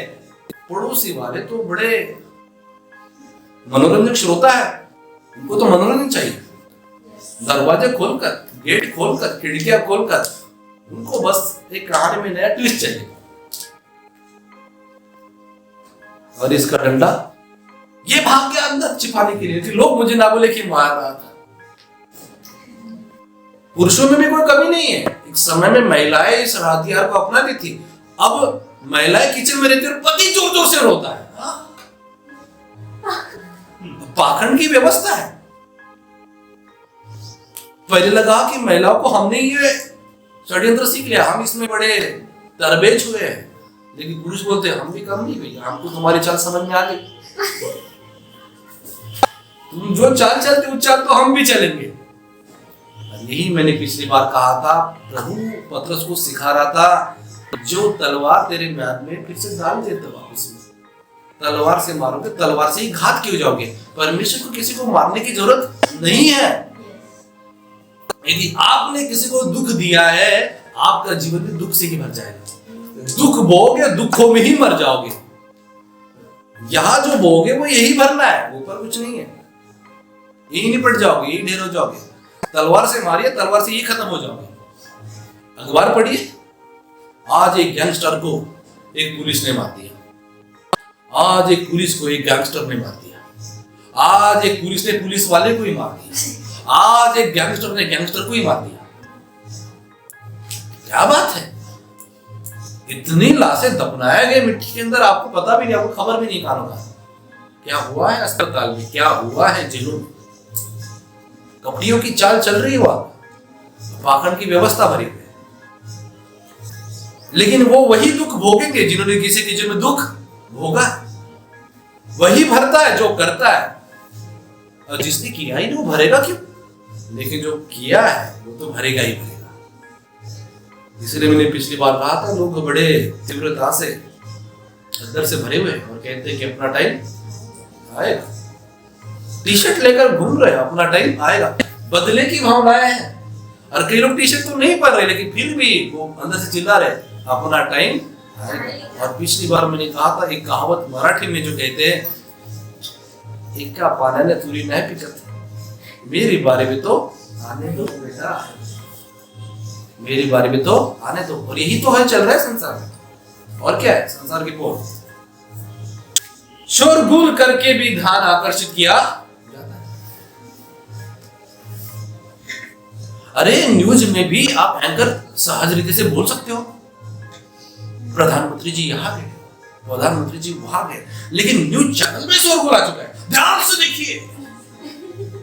पड़ोसी वाले तो बड़े मनोरंजक श्रोता है, उनको तो मनोरंजन चाहिए। दरवाजे खोलकर, गेट खोलकर, खिड़कियां खोलकर उनको बस एक कहानी में नया ट्विस्ट चाहिए। और इसका डंडा ये भाग गया अंदर छिपाने के लिए कि लोग मुझे ना बोले कि मार रहा था। पुरुषों में भी कोई कमी नहीं है। एक समय में महिलाएं इस हथियार को अपना दी थी। अब महिलाएं किचन में रहती है और पति जोर जोर से रोता है। पाखंड की व्यवस्था है। पहले लगा कि महिलाओं को हमने ये षड्यंत्र सीख लिया, हम इसमें बड़े तरबेज हुए हैं, लेकिन पुरुष बोलते हैं हम भी कम नहीं भैया, हमको तुम्हारी चाल समझ में आ गई। तुम जो चाल चलते उस चाल तो हम भी चलेंगे। यही मैंने पिछली बार कहा था, प्रभु पतरस को सिखा रहा था, जो तलवार तेरे म्यान में फिर से डाल देते वापस में। तलवार से मारोगे, तलवार से ही घात क्यों जाओगे? परमेश्वर को किसी को मारने की जरूरत नहीं है। यदि आपने किसी को दुख दिया है, आपका जीवन में दुख से ही भर जाएगा। दुख बोगे, दुखों में ही मर जाओगे। यहां जो बोगे वो यही भरना है, ऊपर कुछ नहीं है। यही निपट जाओगे, यही ढेर हो जाओगे। तलवार से मारिए, तलवार से ही खत्म हो जाओगे। अखबार पढ़िए, आज एक गैंगस्टर को एक पुलिस ने मार दिया, आज एक पुलिस को एक गैंगस्टर ने मार दिया, आज एक पुलिस ने पुलिस वाले को ही मार दिया, आज एक गैंगस्टर ने गैंगस्टर को ही मार दिया। क्या बात है? इतनी लाशें दफनाया गए मिट्टी के अंदर, आपको पता भी नहीं, आपको खबर भी नहीं कानों का। क्या हुआ है अस्पताल में, क्या हुआ है जेलों में। कपड़ियों की चाल चल रही हुआ, पाखंड की व्यवस्था भरी हुई। लेकिन वो वही दुख भोगेंगे जिन्होंने किसी के जीवन में दुख भोगा। वही भरता है जो करता है, और जिसने किया ही नहीं वो भरेगा क्यों? लेकिन जो किया है वो तो भरेगा ही भरेगा। इसलिए मैंने पिछली बार कहा था, लोग बड़े तीव्रता से अंदर से भरे हुए हैं और कहते हैं कि अपना टाइम आएगा। टी शर्ट लेकर घूम रहे हैं, अपना टाइम आएगा। बदले की भावनाएं हैं, और कई लोग टी शर्ट तो नहीं पहन रहे लेकिन फिर भी वो अंदर से चिल्ला रहे अपना टाइम आएगा। और पिछली बार मैंने कहा था, एक कहावत मराठी में जो कहते हैं, एका पाण्याने तुरी नहीं पिकत, मेरी बारी में तो आने दो बेटा, मेरी बारी में तो आने दो। और यही तो है, चल रहा है संसार में। और क्या है संसार की पोल? शोरगुल करके भी ध्यान आकर्षित किया जाता है। अरे न्यूज में भी आप एंकर सहज रीति से बोल सकते हो, प्रधानमंत्री जी यहाँ गए, प्रधानमंत्री जी वहां गए, लेकिन न्यूज चैनल में शोरगुल आ चुका है, ध्यान से देखिए।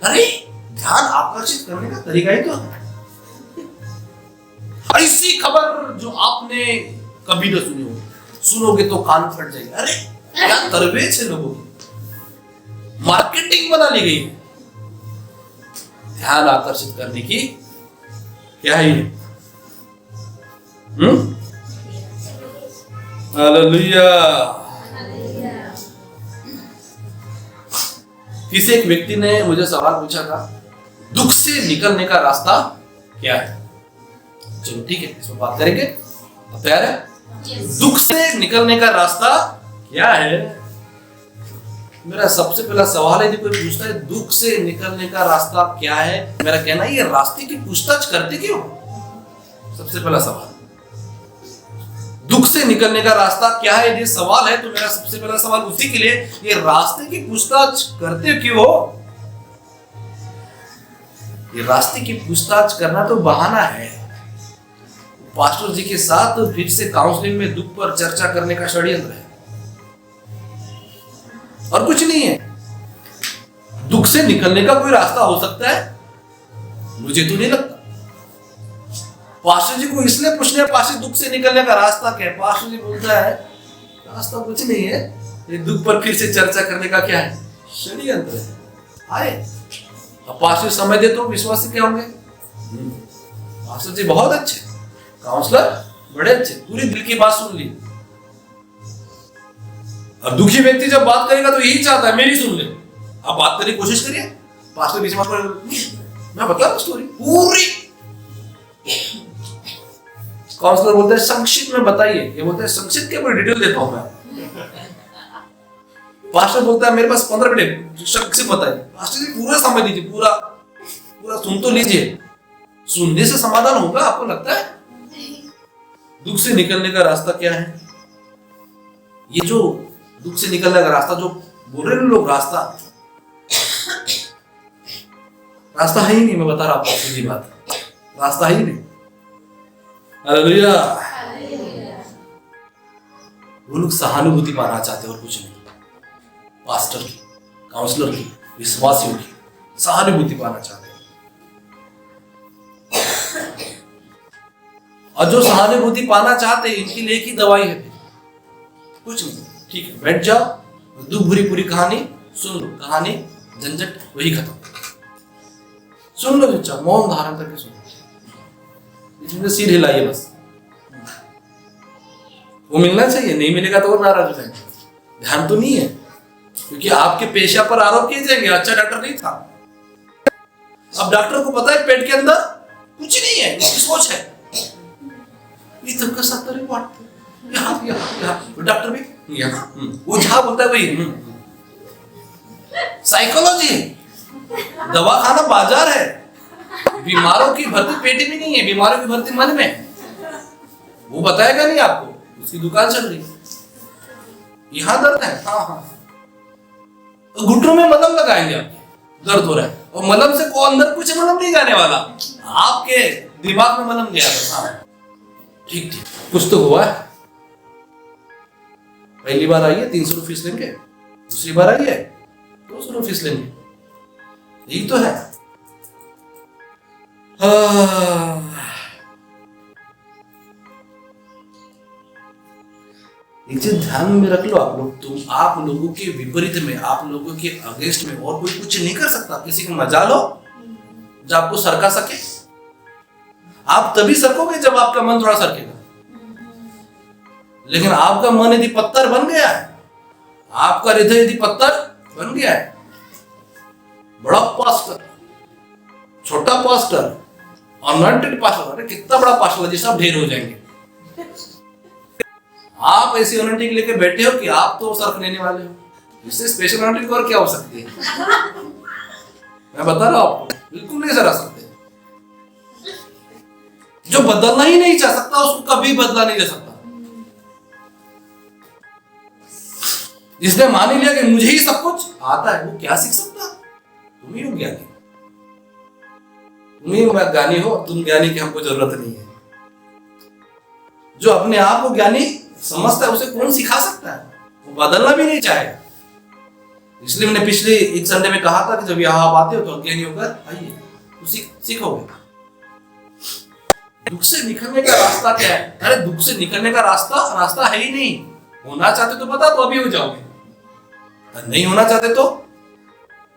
अरे ध्यान आकर्षित करने का तरीका ही तो है। ऐसी खबर जो आपने कभी न सुनी हो, सुनोगे तो कान फट जाएंगे। अरे क्या तरबेज है लोगों की, मार्केटिंग बना ली गई है। ध्यान आकर्षित करने की क्या है ये? हालेलुया। किसी एक व्यक्ति ने मुझे सवाल पूछा था, दुख से निकलने का रास्ता क्या है? चलो ठीक है, इस पर बात करेंगे। तैयार है? दुख से निकलने का रास्ता क्या है? मेरा सबसे पहला सवाल है, यदि कोई पूछता है दुख से निकलने का रास्ता क्या है, मेरा कहना है ये रास्ते की पूछताछ करते क्यों? सबसे पहला सवाल, दुख से निकलने का रास्ता क्या है, यदि सवाल है तो मेरा सबसे पहला सवाल उसी के लिए, ये रास्ते की पूछताछ करते क्यों हो? ये रास्ते की पूछताछ करना तो बहाना है। पास्टर जी के साथ फिर से काउंसलिंग में दुख पर चर्चा करने का षड्यंत्र है, और कुछ नहीं है। दुख से निकलने का कोई रास्ता हो सकता है? मुझे तो नहीं लगता। पास्टर जी को इसलिए पूछने, पास्टर दुख से निकलने का रास्ता क्या है? पास्टर जी बोलता है रास्ता कुछ नहीं है, ये दुख पर फिर से चर्चा करने का क्या है? षड्यंत्र है। आए अब पास्टर समय दे तो विश्वासी क्या होंगे? पास्टर जी बहुत अच्छे काउंसलर, बड़े अच्छे, पूरी दिल की बात सुन ली। अब दुखी व्यक्ति जब बात करेगा तो यही चाहता है मेरी सुन ले। आप बात करने की कोशिश करिए, पास्टर बीच में मैं बता रहा स्टोरी पूरी। काउंसलर बोलते हैं संक्षिप्त में बताइए, ये बोलते हैं संक्षिप्त के ऊपर डिटेल देता हूं मैं। पास्टर बोलता है मेरे पास 15 मिनट, संक्षिप्त बताइए। पास्टर जी पूरा समय दीजिए, पूरा पूरा सुन तो लीजिए। सुनने से समाधान होगा आपको लगता है? दुख से निकलने का रास्ता क्या है? ये जो दुख से निकलने का रास्ता जो बोल रहे हैं लोग, रास्ता है ही नहीं। मैं बता रहा हूं आपको सीधी बात, रास्ता ही नहीं। हालेलुया। वो लोग सहानुभूति पाना चाहते और कुछ नहीं। पास्टर की, काउंसलर की, विश्वासियों की सहानुभूति पाना चाहते हैं। और जो सहानुभूति पाना चाहते हैं इनके लिए की दवाई है, कुछ नहीं। ठीक है, बैठ जाओ, दुख भरी पूरी कहानी सुन लो, कहानी झंझट वही खत्म। सुन लो चुपचाप, मौन धारण करके सुन लो, इसमें सिर हिलाइए बस। वो मिलना चाहिए, नहीं मिलेगा तो और नाराज हो जाएंगे। ध्यान तो नहीं है, क्योंकि आपके पेशा पर आरोप किए जाएंगे, अच्छा डॉक्टर नहीं था। अब डॉक्टर को पता है पेट के अंदर कुछ नहीं है, उसकी सोच है इतना सा रिपोर्ट यहाँ डॉक्टर भी यहाँ, वो जहां बोलता है वही। साइकोलॉजी, दवाखाना बाजार है। बीमारों की भर्ती पेट में नहीं है, बीमारों की भर्ती मन में। वो बताएगा नहीं आपको, उसकी दुकान चल रही, यहां दर्द है, हाँ हाँ, तो घुटनों में मलहम लगाएंगे, आपके दर्द हो रहा है, और मलहम से को अंदर कुछ मलहम नहीं जाने वाला, आपके दिमाग में मलहम गया बस। हाँ ठीक ठीक, कुछ तो हुआ है। पहली बार आई है 300 रुपये फीस लेंगे, दूसरी बार आई है 200 रुपये फीस लेंगे, यही तो है। एक चीज ध्यान में रख लो आप लोग, तुम आप लोगों के विपरीत में, आप लोगों के अगेंस्ट में और कोई कुछ नहीं कर सकता। किसी को मजा लो जब आपको सरका सके, आप तभी सरकोगे जब आपका मन थोड़ा सरकेगा। लेकिन आपका मन यदि पत्थर बन गया है, आपका हृदय यदि पत्थर बन गया है, बड़ा पास्टर, छोटा पास्टर, अनॉइंटेड पास्टर, अरे कितना बड़ा पास्टर है, सब ढेर हो जाएंगे। आप ऐसी अनॉइंटिंग लेके बैठे हो कि आप तो सर्फ लेने वाले हो, इससे स्पेशल अनॉइंटिंग और क्या हो सकती है? मैं बता रहा हूं आपको, बिल्कुल नहीं सरा सकते। जो बदलना ही नहीं चाह सकता उसको कभी बदला नहीं जा सकता। जिसने मान ही लिया कि मुझे ही सब कुछ आता है, वो क्या सीख सकता? तुम ही हो ज्ञानी, तुम ही ज्ञानी हो, तुम ज्ञानी की हमको जरूरत नहीं है। जो अपने आप को ज्ञानी समझता है उसे कौन सिखा सकता है? वो बदलना भी नहीं चाहेगा। इसलिए मैंने पिछले एक संडे में कहा था कि जब यहां आप आते हो तो अज्ञानी होकर आइए, तो सीखोगे। दुख से निकलने का रास्ता क्या है? अरे दुख से निकलने का रास्ता है ही नहीं। होना चाहते तो बता तो अभी हो जाओगे, नहीं होना चाहते तो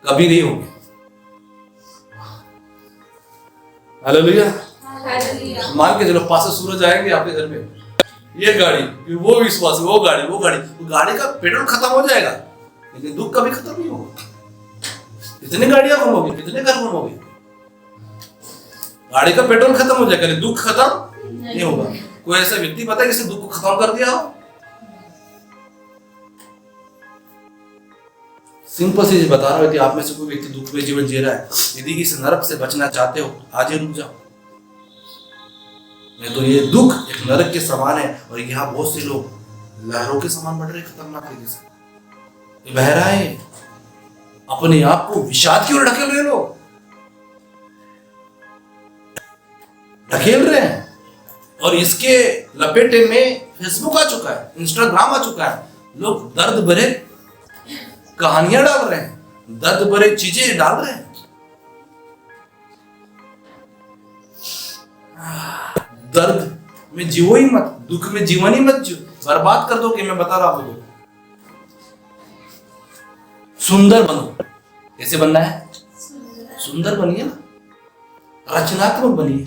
कभी नहीं होगे। हालेलुया। मान के चलो पास से सूरज आएंगे आपके घर में, ये गाड़ी, वो विश्वास, वो गाड़ी का पेट्रोल खत्म हो जाएगा, लेकिन दुख कभी खत्म नहीं होगा। कितनी गाड़ियां घूमोगे, कितने घर घूमोगे, गाड़ी का पेट्रोल खत्म हो जाएगा, लेकिन दुख खत्म नहीं होगा। कोई ऐसा व्यक्ति पता है जिसने दुख को खत्म कर दिया हो? सिंपल सी बता रहा हूं कि आप में से कोई व्यक्ति दुख में जीवन जी रहा है, यदि इस नरक से बचना चाहते हो आज ही रुक जाओ। नहीं तो ये दुख एक नरक के समान है, और यहाँ बहुत से लोग लहरों के समान बढ़ रहे खतरनाक तरीके से, बह रहा है, अपने आप को विषाद की ओर ढकेल रहे लोग, ढकेल रहे हैं। और इसके लपेटे में फेसबुक आ चुका है, इंस्टाग्राम आ चुका है, लोग दर्द भरे कहानियां डाल रहे हैं, दर्द भरे चीजें डाल रहे हैं। दर्द में जीवो ही मत, दुख में जीवन ही मत जियो, बर्बाद कर दोगे। मैं बता रहा हूं, सुंदर बनो। कैसे बनना है? सुंदर बनिए ना, रचनात्मक बनिए।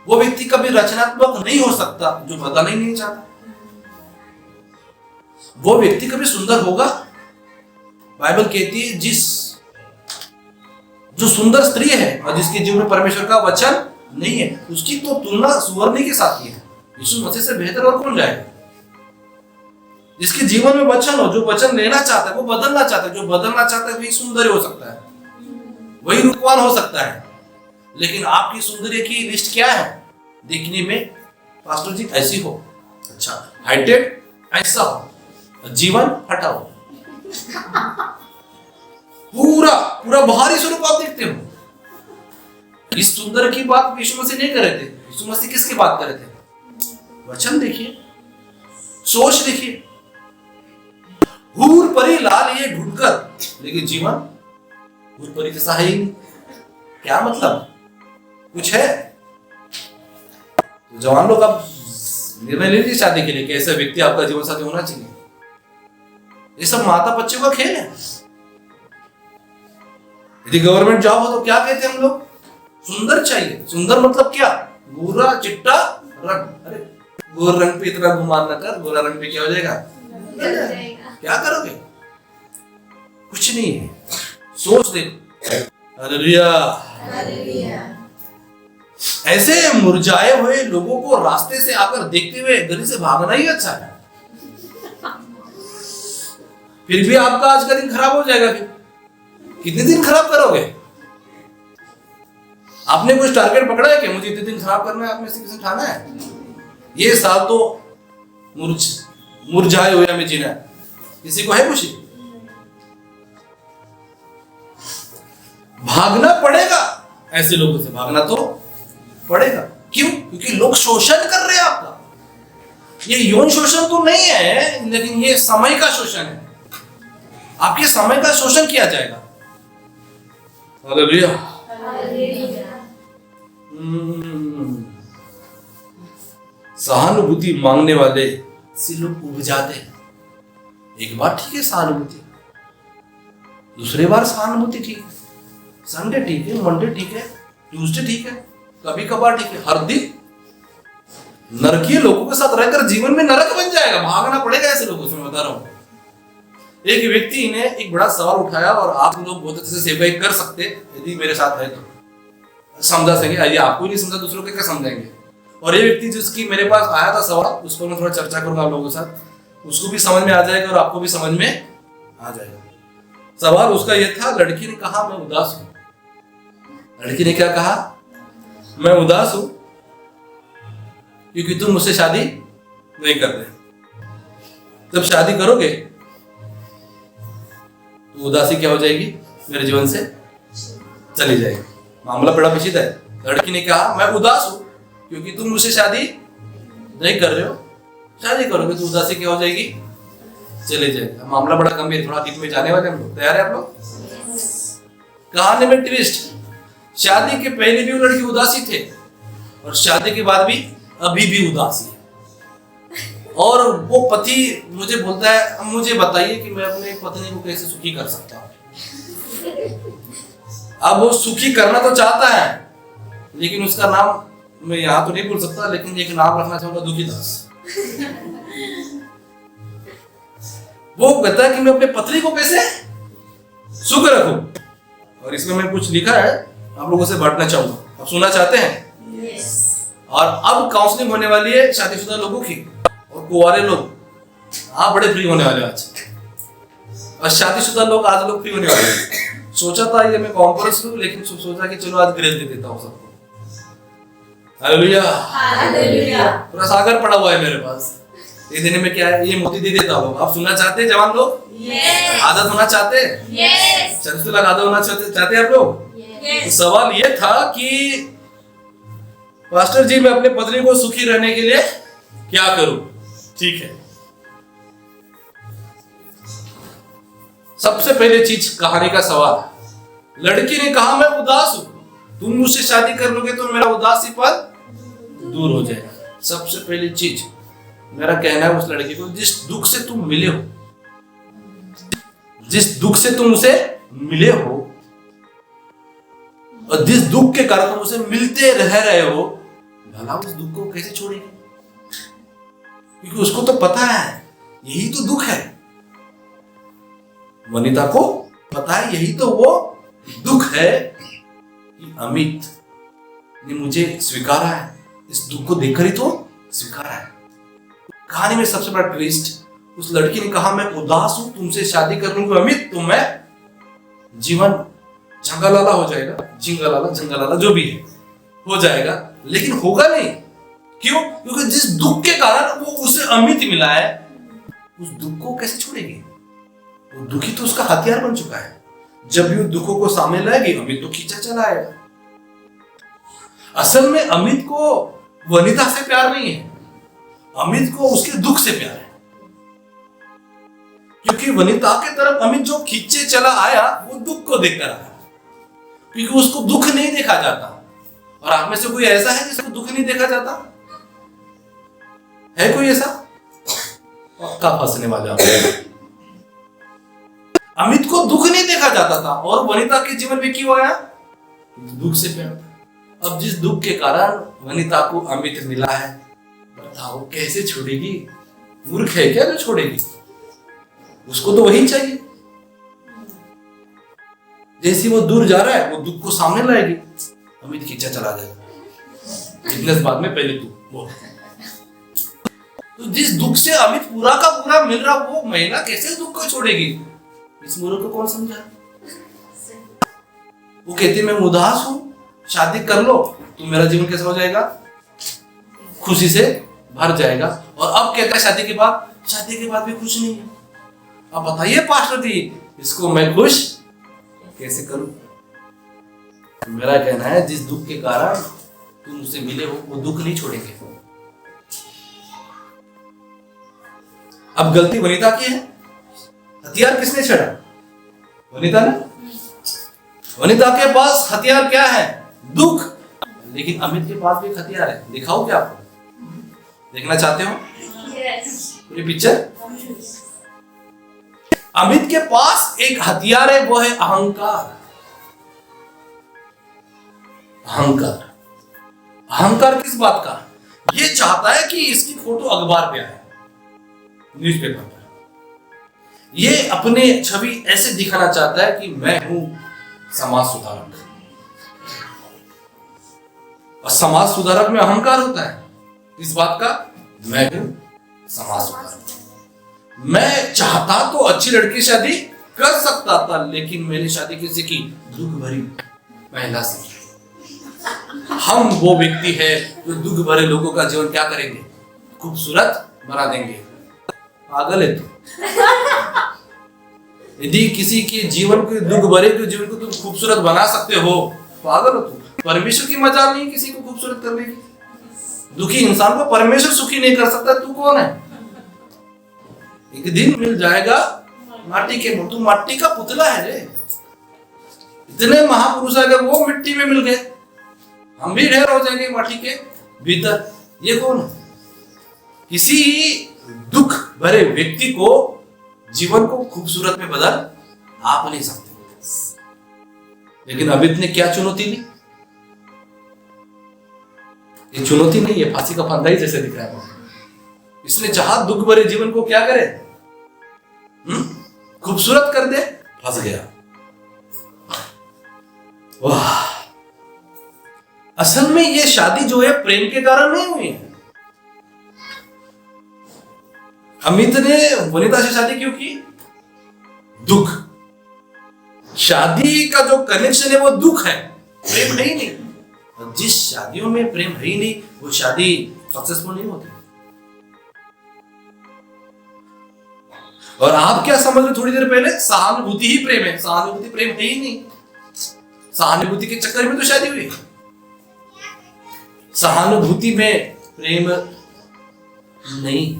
वो व्यक्ति कभी रचनात्मक नहीं हो सकता जो बदलना ही नहीं चाहता। वो व्यक्ति कभी सुंदर होगा? बाइबल कहती है जो सुंदर स्त्री है और जिसके जीवन में परमेश्वर का वचन नहीं है, उसकी तो तुलना सुवर्णी के साथ ही है। यीशु मसीह से बेहतर और कौन जाएगा? जिसके जीवन में वचन हो, जो वचन लेना चाहता है, वो बदलना चाहता है, जो बदलना चाहता है वही सुंदर हो सकता है, वही रूपवान हो सकता है। लेकिन आपकी सौंदर्य की लिस्ट क्या है? देखने में पास्टर जी ऐसी हो, अच्छा हाइटेड ऐसा हो, जीवन हटा हो, पूरा बाहरी स्वरूप आप देखते हो। इस सुंदर की बात यीशु मसीह नहीं कर रहे थे। यीशु मसीह किसकी बात कर रहे थे? वचन देखिए, सोच देखिए। हूर परी लाल ये ढूंढकर, लेकिन जीवन हूर परी जैसा है ही नहीं। क्या मतलब? कुछ है तो जवान लोग अब निर्णय ले लीजिए शादी के लिए कि ऐसा व्यक्ति आपका जीवन साथी होना चाहिए। ये सब माता बच्चों का खेल है। यदि गवर्नमेंट जॉब हो तो क्या कहते हैं हम लोग? सुंदर चाहिए। सुंदर मतलब क्या? गोरा चिट्टा रंग। अरे गोर रंग पे इतना गुमान न कर, गोरा रंग पे क्या हो जाएगा? क्या करोगे? कुछ नहीं है। सोच दे। हालेलुया। ऐसे मुरझाए हुए लोगों को रास्ते से आकर देखते हुए गली से भागना ही अच्छा है। फिर भी आपका आज का दिन खराब हो जाएगा। फिर कितने दिन खराब करोगे? आपने कुछ टारगेट पकड़ा है कि मुझे इतने दिन खराब करना है? आपने किसी ठाना है? ये साल तो मुरझाए हुए हमें जीना है। किसी को है खुशी? भागना पड़ेगा। ऐसे लोगों से भागना तो पड़ेगा। क्यों? क्योंकि लोग शोषण कर रहे हैं आपका। ये यौन शोषण तो नहीं है, लेकिन ये समय का शोषण है। आपके समय का शोषण किया जाएगा। हालेलुया। सहानुभूति मांगने वाले से लोग उब जाते हैं। एक बार ठीक है सहानुभूति, दूसरे बार सहानुभूति ठीक है, संडे ठीक है, मंडे ठीक है, ट्यूसडे ठीक है, कभी कभार ठीक है। हर दिन नरकीय लोगों के साथ रहकर जीवन में नरक बन जाएगा। भागना पड़ेगा ऐसे लोगों से, मैं बता रहा हूं। एक व्यक्ति ने एक बड़ा सवाल उठाया और आप लोग बहुत अच्छे से सेवा कर सकते यदि मेरे साथ है तो समझा सकेंगे। आइए, आपको नहीं समझा दूसरों को क्या समझाएंगे। और ये व्यक्ति जिसकी मेरे पास आया था सवाल, उस पर मैं थोड़ा चर्चा करूंगा आप लोगों के साथ, उसको भी समझ में आ जाएगा और आपको भी समझ में आ जाएगा। सवाल उसका यह था, लड़की ने कहा मैं उदास हूं। लड़की ने क्या कहा? मैं उदास हूं क्योंकि तुम मुझसे शादी नहीं कर रहे। जब शादी करोगे तो उदासी क्या हो जाएगी? मेरे जीवन से चली जाएगी। मामला बड़ा पेचीदा है। लड़की ने कहा मैं उदास हूं क्योंकि तुम मुझसे शादी नहीं कर रहे हो। शादी करोगे तो उदासी क्या हो जाएगी? चले जाएगा। मामला बड़ा गंभीर, थोड़ा डीप में जाने वाले हम लोग। तैयार है आप लोग? कहानी में ट्विस्ट। शादी के पहले भी वो लड़की उदासी थे और शादी के बाद भी अभी भी उदासी है। और वो पति मुझे बोलता है मुझे बताइए कि मैं अपने पत्नी को कैसे सुखी कर सकता हूं। अब वो सुखी करना तो चाहता है लेकिन उसका नाम मैं यहाँ तो नहीं बोल सकता, लेकिन एक नाम रखना चाहूंगा, दुखी दास। वो कहता है कि मैं अपने पत्नी को कैसे सुख रखूं, और इसमें मैं कुछ लिखा है, आप लोगों से बांटना चाहूंगा। आप सुनना चाहते हैं? Yes. और अब काउंसलिंग होने वाली है शादीशुदा लोगों की, और कुंवारे लोग आप बड़े फ्री होने वाले आज, और शादीशुदा लोग आज लोग फ्री होने वाले हैं। सोचा था ये मैं कॉन्फ्रेंस लूं, लेकिन सोचा कि चलो आज ग्रेस दे देता हूं सबको। Hallelujah, hallelujah. पूरा सागर पड़ा हुआ है मेरे पास, ये देने में क्या है, ये मोती दे देता हूं। आप सुनना चाहते हैं जवान लोग? Yes. आदत होना चाहते हैं? Yes. चर्च लगा आदत होना चाहते हैं आप लोग? तो Yes. सवाल ये था कि पास्टर जी मैं अपने पत्नी को सुखी रहने के लिए क्या करूं? ठीक है, सबसे पहले चीज कहानी का सवाल, लड़की ने कहा मैं उदास हूं, तुम मुझसे शादी कर लोगे तो मेरा उदासीपन दूर हो जाएगा। सबसे पहली चीज मेरा कहना है उस लड़की को, जिस दुख से तुम मिले हो, जिस दुख से तुम उसे मिले हो, और जिस दुख के कारण तुम उसे मिलते रह रहे हो, भला उस दुख को कैसे छोड़ेगी? क्योंकि उसको तो पता है यही तो दुख है। वनिता को पता है यही तो वो दुख है कि अमित ने मुझे स्वीकारा है, इस दुख को देखकर ही तो स्वीकारा है। कहानी में सबसे बड़ा ट्विस्ट, उस लड़की ने कहा मैं उदास हूं, तुमसे शादी कर लूंगी अमित, तो मैं जीवन झंगालाला हो जाएगा, झिंगालाला झंगालाला जो भी है हो जाएगा, लेकिन होगा नहीं। क्यों? क्योंकि जिस दुख के कारण वो उसे अमित मिला है, उस दुख को कैसे छोड़ेगी? वो दुखी तो उसका हथियार बन चुका है। जब भी दुखों को सामने लाएगी, अमित तो खींचा चला आएगा। असल में अमित को वनिता से प्यार नहीं है, अमित को उसके दुख से प्यार है। क्योंकि वनिता के तरफ अमित जो खींचे चला आया, वो दुख को देखकर आया, क्योंकि उसको दुख नहीं देखा जाता। और आप में से कोई ऐसा है जिसको दुख नहीं देखा जाता? है कोई ऐसा? पक्का फंसने वाले आप। अमित को दुख नहीं देखा जाता था, और वनिता के जीवन में क्यों आया? दुख से प्यार। अब जिस दुख के कारण वनिता को अमित मिला है, बताओ कैसे छोड़ेगी? मूर्ख है क्या जो छोड़ेगी? उसको तो वही चाहिए। जैसे वो दूर जा रहा है, वो दुख को सामने लाएगी, अमित खींचा चला जाएगा। बिजनेस बाद में पहले तू वो। तो जिस दुख से अमित पूरा का पूरा मिल रहा, वो महिला कैसे दुख को छोड़ेगी? इस मूर्ख को कौन समझा? वो कहती मैं उदास हूं, शादी कर लो तो मेरा जीवन कैसा हो जाएगा? खुशी से भर जाएगा। और अब कहता है शादी के बाद भी खुश नहीं है। अब बताइए पास्टर जी, इसको मैं खुश कैसे करूं? मेरा कहना है जिस दुख के कारण तुम उसे मिले हो, वो दुख नहीं छोड़ेंगे। अब गलती वनिता की है, हथियार किसने छेड़ा? वनिता ने। वनिता के पास हथियार क्या है? दुख। लेकिन अमित के पास भी एक हथियार है, दिखाऊं क्या आपको? देखना चाहते हो पूरी पिक्चर? अमित के पास एक हथियार है, वो है अहंकार। अहंकार। अहंकार किस बात का? ये चाहता है कि इसकी फोटो अखबार पे आए, न्यूज़पेपर पर। ये अपने छवि ऐसे दिखाना चाहता है कि मैं हूं समाज सुधारक। और समाज सुधारक में अहंकार होता है इस बात का, मैं हूं समाज सुधारक। मैं चाहता तो अच्छी लड़की शादी कर सकता था, लेकिन मैंने शादी किसी की दुख भरी महिला से। हम वो व्यक्ति है जो दुख भरे लोगों का जीवन क्या करेंगे? खूबसूरत बना देंगे। पागल है तू। यदि किसी के जीवन के दुख भरे के जीवन को तुम खूबसूरत बना सकते हो, पागल हो तू। परमेश्वर की मजाल नहीं किसी को खूबसूरत करने की। दुखी इंसान को परमेश्वर सुखी नहीं कर सकता, तू कौन है? एक दिन मिल जाएगा माटी के, तू माटी का पुतला है रे। इतने महापुरुष अगर वो मिट्टी में मिल गए, हम भी ढेर हो जाएंगे माटी के भीतर। ये कौन है? किसी दुख भरे व्यक्ति को जीवन को खूबसूरत में बदल आप नहीं सकते। लेकिन अमित ने क्या चुनौती ली? ये चुनौती नहीं है, फांसी का फंदा ही जैसे दिख रहा है। इसने चाहा दुख भरे जीवन को क्या करे, खूबसूरत कर दे, फंस गया। वाह, असल में ये शादी जो है प्रेम के कारण नहीं हुई है। अमित ने वनिता से शादी क्यों की? दुख। शादी का जो कनेक्शन है वो दुख है, प्रेम है ही नहीं। जिस शादियों में प्रेम है ही नहीं वो शादी सक्सेसफुल नहीं होती। और आप क्या समझ रहे थोड़ी देर पहले, सहानुभूति ही प्रेम है। सहानुभूति प्रेम है ही नहीं। सहानुभूति के चक्कर में तो शादी हुई। सहानुभूति में प्रेम नहीं।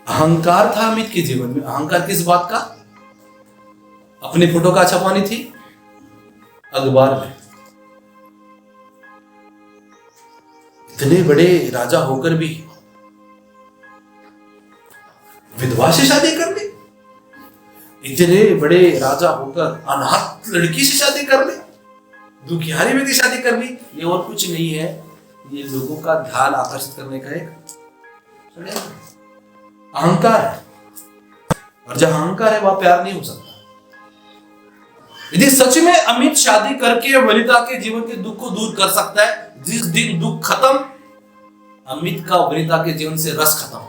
अहंकार था अमित के जीवन में। अहंकार किस बात का? अपनी फोटो का छपवानी थी अखबार में। इतने बड़े राजा होकर भी विधवा से शादी कर ली। इतने बड़े राजा होकर अनाथ लड़की से शादी कर ली, दुखियारी में शादी कर ली। ये और कुछ नहीं है, ये लोगों का ध्यान आकर्षित करने का एक अहंकार है। और जहां अहंकार है वहां प्यार नहीं हो सकता। यदि सच में अमित शादी करके वनिता के जीवन के दुख को दूर कर सकता है, जिस दिन दुख खत्म, अमित का वनिता के जीवन से रस खत्म।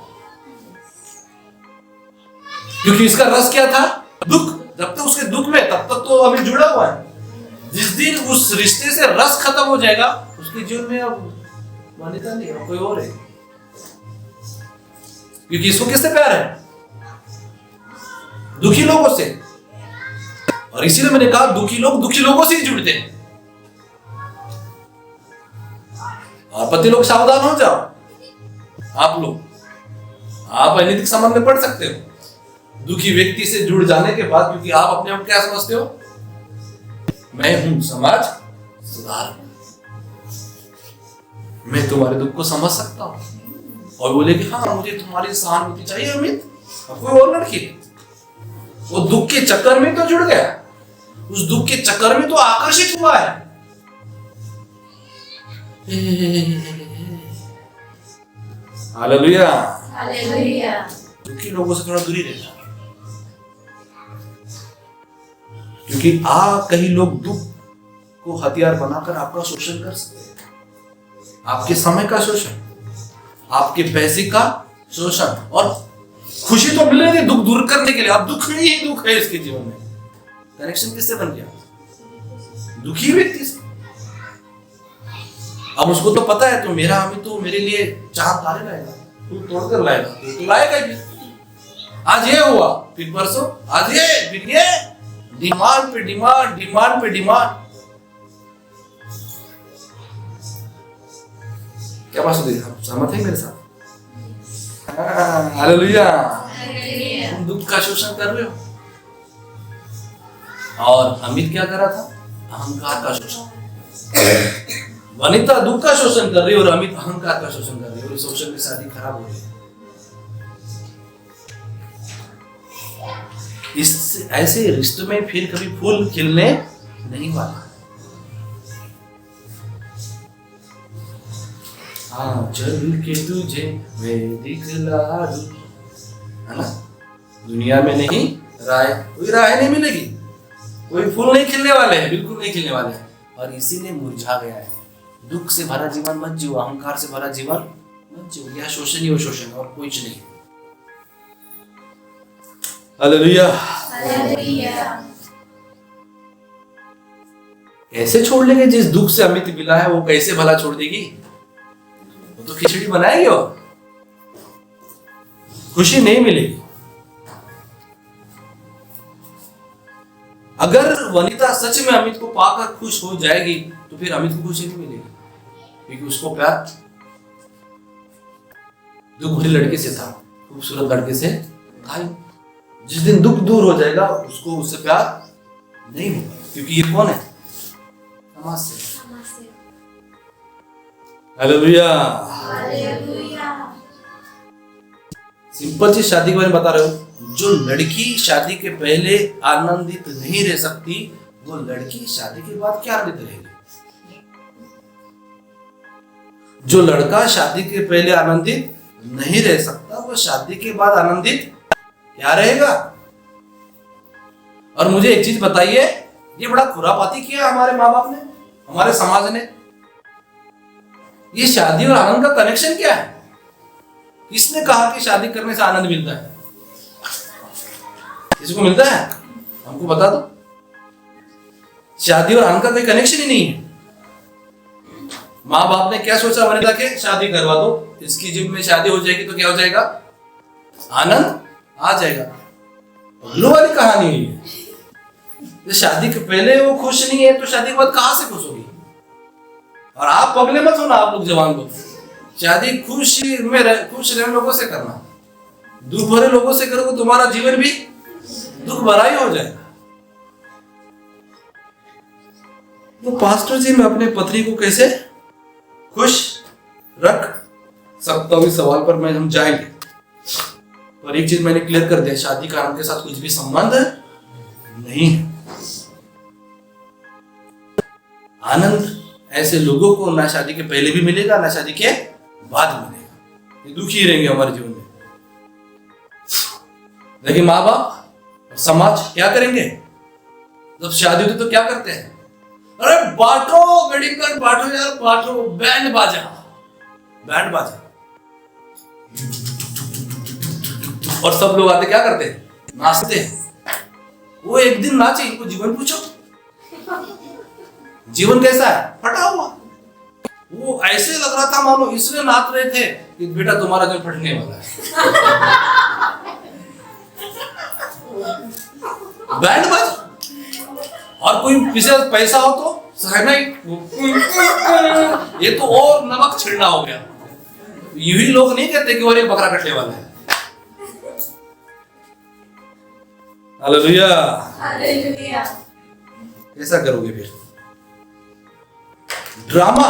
क्योंकि इसका रस क्या था? दुख। जब तक उसके दुख में, तब तक तो अमित जुड़ा हुआ है। जिस दिन उस रिश्ते से रस खत्म हो जाएगा, उसके जीवन में अब वनिता नहीं, अब कोई और है। क्योंकि इसको किससे प्यार है? दुखी लोगों से। और इसीलिए मैंने कहा दुखी लोग दुखी लोगों से ही जुड़ते हैं। और पति लोग सावधान हो जाओ। आप लोग, आप अनैतिक संबंध में पड़ सकते हो दुखी व्यक्ति से जुड़ जाने के बाद। क्योंकि आप अपने आप क्या समझते हो? मैं हूं समाज सुधारक, मैं तुम्हारे दुख को समझ सकता हूं। और बोले कि हाँ, मुझे तुम्हारी सहानुभूति चाहिए अमित, अब कोई और लड़की। वो दुख के चक्कर में तो जुड़ गया, उस दुख के चक्कर में तो आकर्षित हुआ है। हालेलुया। हालेलुया। दुखी लोगों से थोड़ा दूरी रहना। क्योंकि कई लोग दुख को हथियार बनाकर आपका शोषण कर सकते हैं। आपके समय का शोषण, आपके पैसे का शोषण। और खुशी तो मिल रही थी दुख दूर करने के लिए, अब दुख में ही दुख है इसके जीवन में। कनेक्शन किससे बन गया? दुखी व्यक्ति से। अब उसको तो पता है, तो मेरा अमित तो मेरे लिए चांद तारे लाएगा, तू तोड़कर लाएगा, तो लाएगा भी। आज ये हुआ, फिर परसों आज ये, फिर ये, डिमांड पे डिमांड, डिमांड पे डिमांड। क्या बात होती है? सहमत है मेरे साथ? हालेलुया। तुम दुख का शोषण कर रहे हो। और अमित क्या कर रहा था? अहंकार का शोषण। वनिता दुख का शोषण कर रही है और अमित अहंकार का शोषण कर रही है, और शोषण की शादी खराब हो रही है। इस ऐसे रिश्तों में फिर कभी फूल खिलने नहीं वाला। हाँ, चल के तुझे मैं दिखला दूं, है ना? दुनिया में नहीं कोई राह नहीं मिलेगी, कोई फूल नहीं खिलने वाले हैं, बिल्कुल नहीं खिलने वाले हैं। और इसीलिए मुरझा गया है। दुख से भरा जीवन मत जियो, अहंकार से भरा जीवन मत जियो। यह शोषण ही हो, शोषण और कुछ नहीं। हालेलुया। हालेलुया। कैसे छोड़ लेंगे? जिस दुख से अमित मिला है वो कैसे भला छोड़ देगी? वो तो खिचड़ी बनाएगी और खुशी नहीं मिलेगी। अगर वनिता सच में अमित को पाकर खुश हो जाएगी तो फिर अमित को खुशी नहीं मिलेगी, क्योंकि उसको प्यार दुख भरे लड़के से था, खूबसूरत लड़के से था। जिस दिन दुख दूर हो जाएगा उसको उससे प्यार नहीं होगा, क्योंकि ये कौन है? समाज से। हालेलुया। हालेलुया। सिंपल सी शादी के बारे में बता रहे हो। जो लड़की शादी के पहले आनंदित नहीं रह सकती, वो लड़की शादी के बाद क्या आनंदित रहेगी? जो लड़का शादी के पहले आनंदित नहीं रह सकता वो शादी के बाद आनंदित क्या रहेगा? और मुझे एक चीज बताइए, ये बड़ा खुरापाती किया हमारे माँ बाप ने, हमारे समाज ने। ये शादी और आनंद का कनेक्शन क्या है? किसने कहा कि शादी करने से आनंद मिलता है? किसको मिलता है? हमको बता दो। शादी और आनंद का कोई कनेक्शन ही नहीं है। माँ बाप ने क्या सोचा वनिता के, शादी करवा दो, इसकी जिब में शादी हो जाएगी तो क्या हो जाएगा? आनंद आ जाएगा। उल्लू वाली कहानी है ये। शादी के पहले वो खुश नहीं है तो शादी के बाद कहां से खुश होगी? और आप पगले मत हो ना, आप लोग जवान लोग, शादी खुश रहने लोगों से करना। दुख भरे लोगों से करोगे तुम्हारा जीवन भी दुख भरा ही हो जाएगा। तो पास्टर जी, मैं अपने पत्नी को कैसे खुश रख सकता हूं, इस सवाल पर मैं हम जाएंगे। पर एक चीज मैंने क्लियर कर दिया, शादी का आनंद के साथ कुछ भी संबंध नहीं है। आनंद ऐसे लोगों को ना शादी के पहले भी मिलेगा ना शादी के बाद मिलेगा। ये दुखी रहेंगे हमारे जीवन में। लेकिन माँ बाप समाज क्या करेंगे? जब शादी होती तो क्या करते हैं? अरे बांटो वेडिंग कार्ड, बांटो यार, बांटो, बैंड बाजा, बैंड बाजा। और सब लोग आते क्या करते हैं? नाचते हैं। वो एक दिन नाचे, इनको जीवन पूछो, जीवन कैसा है? फटा हुआ। वो ऐसे लग रहा था मानो इसलिए नाच रहे थे कि बेटा तुम्हारा जीवन फटने वाला है। बैंड बाजा। और कोई पीछे पैसा हो तो सहना ही, ये तो और नमक छिड़ना हो गया। यही लोग नहीं कहते कि वो एक बकरा कटने वाला है। Hallelujah, hallelujah. कैसा करोगे फिर? ड्रामा,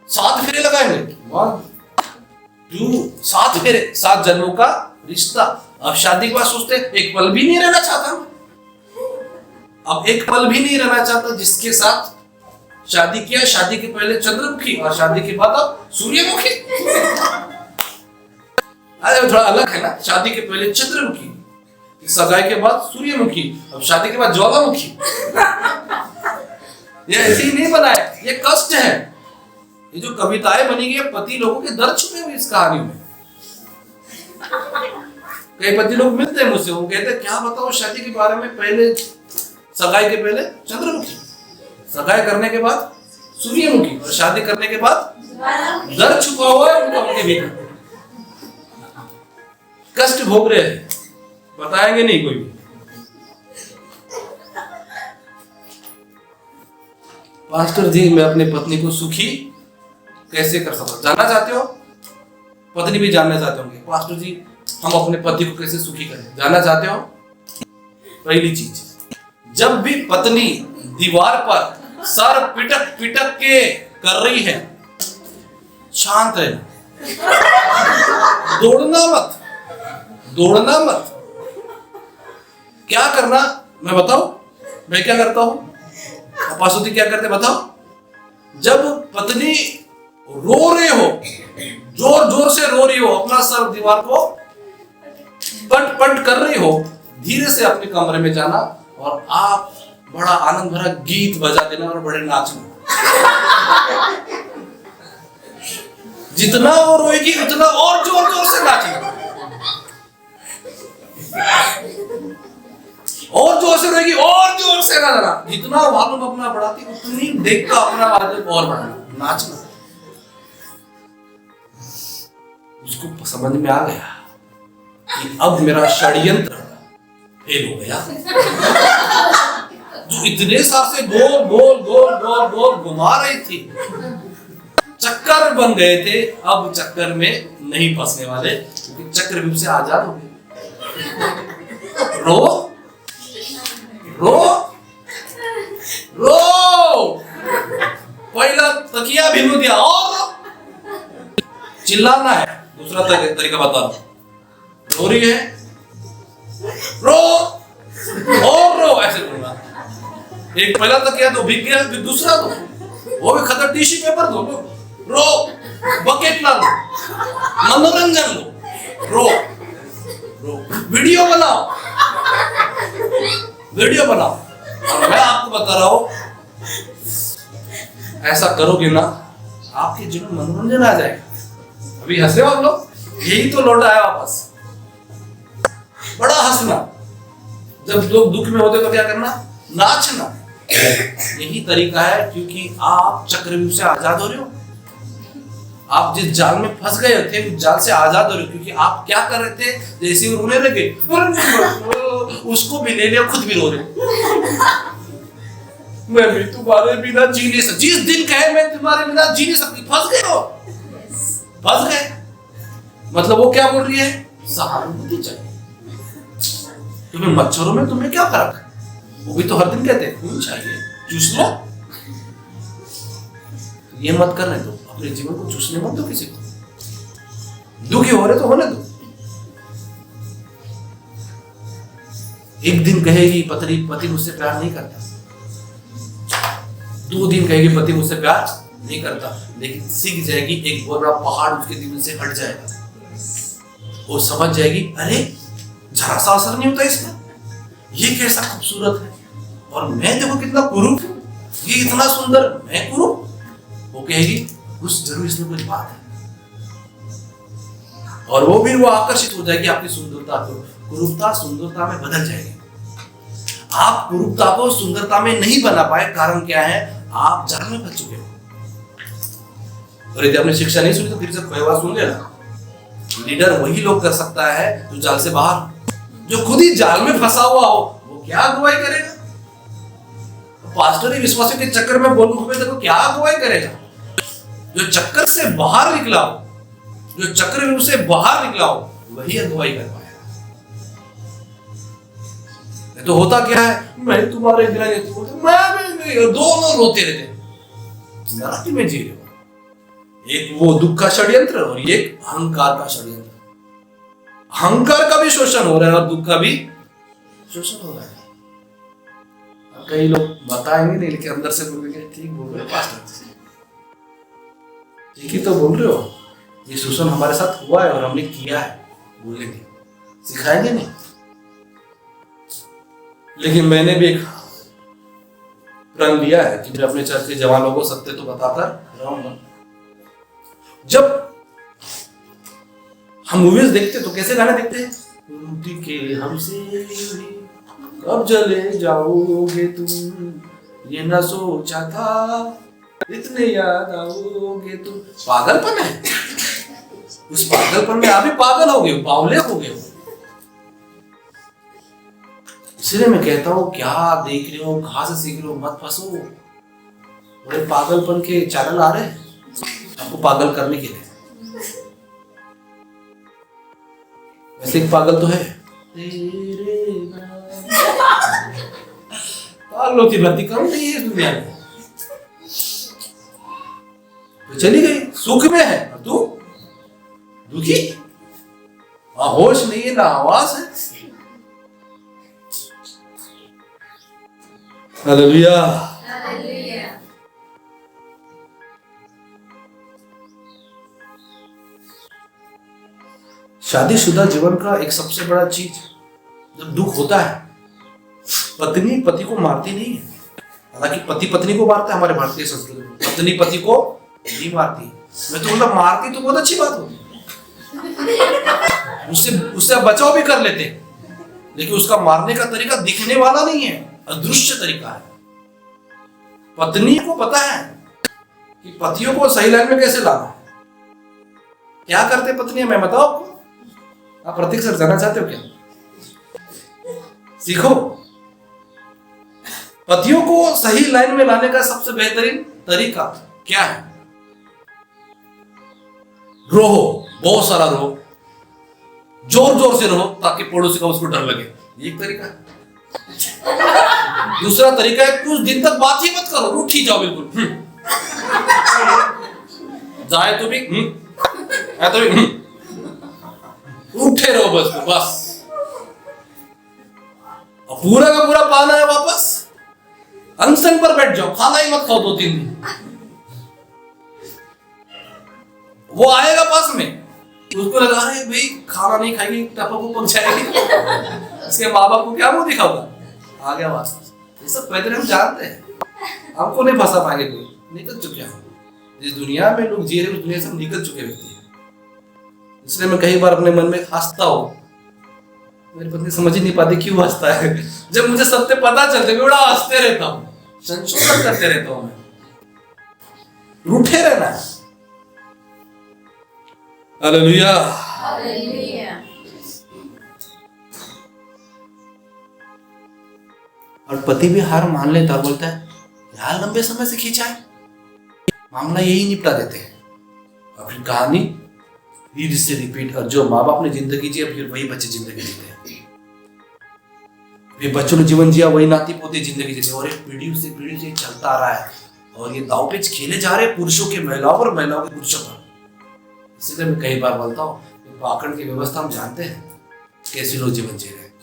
7 फेरे लगाएंगे, 1 2 7 फेरे, 7 जन्मों का रिश्ता। अब शादी के बाद सोचते एक पल भी नहीं रहना चाहता, अब एक पल भी नहीं रहना चाहता जिसके साथ शादी किया। शादी के पहले चंद्रमुखी और शादी के बाद अब सूर्यमुखी। अरे थोड़ा अलग है ना, शादी के पहले चंद्रमुखी, सगाई के बाद सूर्यमुखी, अब शादी के बाद ज्वालामुखी। ये ऐसे ही नहीं बना है, ये कष्ट है। ये जो कविताएं बनी गई पति लोगों के दर्द छुपे हुए इस कहानी में। कई पति लोग मिलते हैं मुझसे, वो कहते हैं क्या बताओ शादी के बारे में, पहले सगाई के पहले चंद्रमुखी, सगाई करने के बाद सूर्यमुखी और शादी करने के बाद दर्द छुपा हुआ है उनके भीतर। कष्ट भोग रहे हैं, बताएंगे नहीं कोई भी। पास्टर जी, मैं अपनी पत्नी को सुखी कैसे कर सकता? जानना चाहते हो? पत्नी भी जानना चाहते होंगे, पास्टर जी हम अपने पति को कैसे सुखी करें? जानना चाहते हो? पहली चीज, जब भी पत्नी दीवार पर सर पिटक पिटक के कर रही है, शांत रहना, दौड़ना मत, दौड़ना मत। क्या करना मैं बताऊं? मैं क्या करता हूं, पासुती क्या करते बताओ? जब पत्नी रो रहे हो, जोर जोर से रो रही हो, अपना सर दीवार को पट पट कर रही हो, धीरे से अपने कमरे में जाना और आप बड़ा आनंद भरा गीत बजा देना और बड़े नाचना। जितना वो रोएगी उतना और जोर जोर से नाचना, और जोर से रोएगी और जोर से नाचना। जितना वॉल्यूम अपना बढ़ाती उतनी देख का अपना वॉल्यूम और बढ़ाना, नाचना। उसको समझ में आ गया कि अब मेरा षड्यंत्र फेल हो गया। जो इतने साल से गोल गोल गोल गोल गोल घुमा रही थी, चक्कर बन गए थे, अब चक्कर में नहीं फंसने वाले क्योंकि चक्रव्यूह से आजाद हो गए। रो रो रो, पहला तकिया भिगो दिया और चिल्लाना है। दूसरा तरीका बता रहा, रो रही है, रो और रो, ऐसे बोलना। एक पहला तकिया तो भीग गया, फिर दूसरा दो, वो भी खतर टिश्यू पेपर दो, रो, बकेट ला लो, मनोरंजन लो, रो, वीडियो बनाओ, और मैं आपको बता रहा हूं, ऐसा करोगे ना आपके जीवन में मनोरंजन आ जाएगा। अभी हंसे हो आप लोग, यही तो लौटा है वापस, बड़ा हंसना। जब लोग दुख में होते तो क्या करना, नाचना। यही तरीका है, क्योंकि आप चक्रव्यूह से आजाद हो रहे हो। आप जिस जाल में फंस गए थे उस जाल से आजाद हो रहे हो, क्योंकि आप क्या कर रहे थे, जैसे ही रोने लगे उसको भी ले लिया, खुद भी रो रहे। मैं भी तुम्हारे बिना जी नहीं सकती, जिस दिन कहे मैं तुम्हारे बिना जी नहीं सकती, फंस गए हो, फंस गए। मतलब वो क्या बोल रही है, सहानुभूति चाहिए। तुम्हें मच्छरों में तुम्हें क्या फर्क, वो भी तो हर दिन कहते हैं खून चाहिए, चूस लो। ये मत करने दो, अपने जीवन को चूसने मत दो किसी को। दुखी हो रहे तो होने दो। एक दिन कहेगी पति मुझसे प्यार नहीं करता, 2 दिन कहेगी पति मुझसे प्यार नहीं करता, लेकिन सीख जाएगी, एक बहुत बड़ा पहाड़ उसके जीवन से हट जाएगा। वो समझ जाएगी, अरे जरा सा असर नहीं होता इसका, ये कैसा खूबसूरत है, और मैं देखो कितना कुरूप हूं, ये इतना सुंदर, मैं कुरूप। वो कहेगी कुछ जरूर इसमें कुछ बात है, और वो आकर्षित हो जाएगी आपकी सुंदरता को। कुरूपता सुंदरता में बदल जाएगी। आप कुरूपता को सुंदरता में नहीं बना पाए, कारण क्या है, आप जाल में फंस चुके हो। और यदि आपने शिक्षा नहीं सुनी तो फिर से बात सुन लेना। लीडर वही लोग कर सकता है जो जाल से बाहर, जो खुद ही जाल में फंसा हुआ हो, वो क्या अगुवाई करेगा। पास्टर विश्वासियों के चक्कर में बोलूं तो क्या अगुवाई करेगा। जो चक्कर से बाहर निकला हो, जो चक्रव्यूह से बाहर निकला हो, वही अगुवाई कर पाएगा। तो होता क्या है, मैं तुम्हारे बिना मैं दोनों रोते रहते, नरक में जी रहे हो। एक वो दुख का षड्यंत्र और एक अहंकार का षड्यंत्र। अहंकार का भी शोषण हो रहा है और दुख का भी शोषण हो रहा है। कई लोग बताएंगे नहीं, लेकिन अंदर से बोलेंगे ठीक बोल रहे हो पास्टर, ठीक ही तो बोल रहे हो, ये शोषण हमारे साथ हुआ है और हमने किया है, बोलेंगे, सिखाएंगे नहीं। लेकिन मैंने भी एक प्रण लिया है कि मैं अपने चर्च के जवानों को सत्य तो बताकर रहूंगा। जब हम मूवीज देखते तो कैसे गाने देखते हैं, हमसे कब चले जाओगे तुम, ये ना सोचा था इतने याद आओगे तुम। पागलपन है, उस पागलपन में आप भी पागल हो गए, बावले हो गए। इसलिए मैं कहता हूं, क्या देख रहे हो, कहां से सीख रहे हो, मत फंसो। बड़े पागलपन के चैनल आ रहे हैं आपको पागल करने के लिए। वैसे एक पागल तो है, पागलों की भर्ती कम नहीं है दुनिया में। तो चली गई, सुख में है, और तू दुखी, होश नहीं है ना आवाज है। हालेलुया। शादीशुदा जीवन का एक सबसे बड़ा चीज, जब दुख होता है, पत्नी पति को मारती नहीं है। हालांकि पति पत्नी को मारता है हमारे भारतीय संस्कृति में, पत्नी पति को नहीं मारती। मैं तो मतलब मारती तो बहुत अच्छी बात होती, उससे बचाव भी कर लेते, लेकिन उसका मारने का तरीका दिखने वाला नहीं है, अदृश्य तरीका है। पत्नी को पता है कि पतियों को सही लाइन में कैसे लाना है। क्या करते पत्नियां, मैं बताओ आपको, आप प्रतीक सर जाना चाहते हो क्या? सीखो। पतियों को सही लाइन में लाने का सबसे बेहतरीन तरीका क्या है? रोहो, बहुत सारा रोहो, जोर जोर से रोहो ताकि पड़ोसी का उसको डर लगे, ये एक तरीका है। दूसरा तरीका है, कुछ दिन तक बात ही मत करो, रूठ ही जाओ बिल्कुल, जाए तो भी है तो भी उठे रहो बस। और पूरा का पूरा पाना है वापस, अनशन पर बैठ जाओ, खाना ही मत खाओ 2-3 दिन। वो आएगा पास में, उसको लगा रहे भाई खाना नहीं खाएगी टपक को पक जाएगी, उसके माँ बाप को क्या मुंह दिखाऊंगा, आ गया वापस। ये सब पहले हम जानते हैं, हमको नहीं फंसा पाएंगे, कोई निकल चुके हैं। जिस दुनिया में लोग जी रहे उस दुनिया से हम निकल चुके व्यक्ति हैं। इसलिए मैं कई बार अपने मन में हंसता हूँ, मेरी पत्नी समझ ही नहीं पाती क्यों हंसता है। जब मुझे सत्य पता चलते मैं बड़ा हंसते रहता हूँ, संशोधन करते रहता हूँ, मैं रूठे रहना है। हालेलुया। हालेलुया। और पति भी हार मान लेता और बोलता है यार लंबे समय से खींचा है, मामला यही निपटा देते हैं। और फिर कहानी फिर से रिपीट, और जो माँ बाप ने जिंदगी जी फिर वही बच्चे जिंदगी जीते हैं, फिर बच्चों ने जीवन जिया वही नाती पोते जिंदगी जीते, और एक पीढ़ी से चलता आ रहा है। और ये दांवपेच खेले जा रहे हैं पुरुषों के महिलाओं पर, महिलाओं के पुरुषों पर। इसलिए मैं कई बार बोलता हूँ पाखंड की व्यवस्था हम जानते हैं कैसे लोग जीवन जी रहे हैं,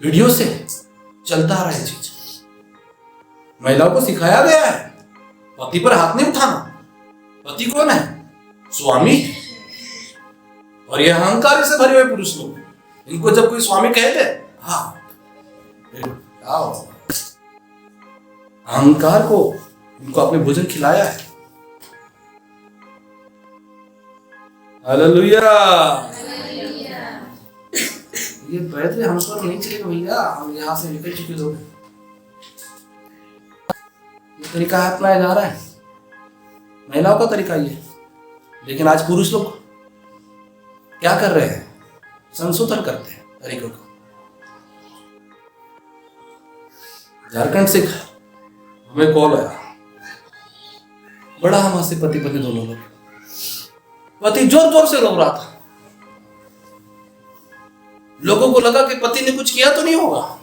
वीडियो से चलता आ रहा है चीज। महिलाओं को सिखाया गया है पति पर हाथ नहीं उठाना। पति कौन है? स्वामी। और ये अहंकार से भरे हुए पुरुष लोग, इनको जब कोई स्वामी कह दे, हाँ क्या होगा, अहंकार को इनको अपने भोजन खिलाया है। हालेलुया। ये पैदल हम पर नहीं चलेगा भैया, हम यहाँ से निकल चुके लोग। ये तरीका अपनाया जा रहा है, महिलाओं का तरीका ये। लेकिन आज पुरुष लोग क्या कर रहे हैं? संशोधन करते हैं तरीकों को। झारखंड से हमें कॉल आया, बड़ा हमारे पति पत्नी दोनों लोग, पति जोर जोर से रो रहा था। लोगों को लगा कि पति ने कुछ किया तो नहीं होगा,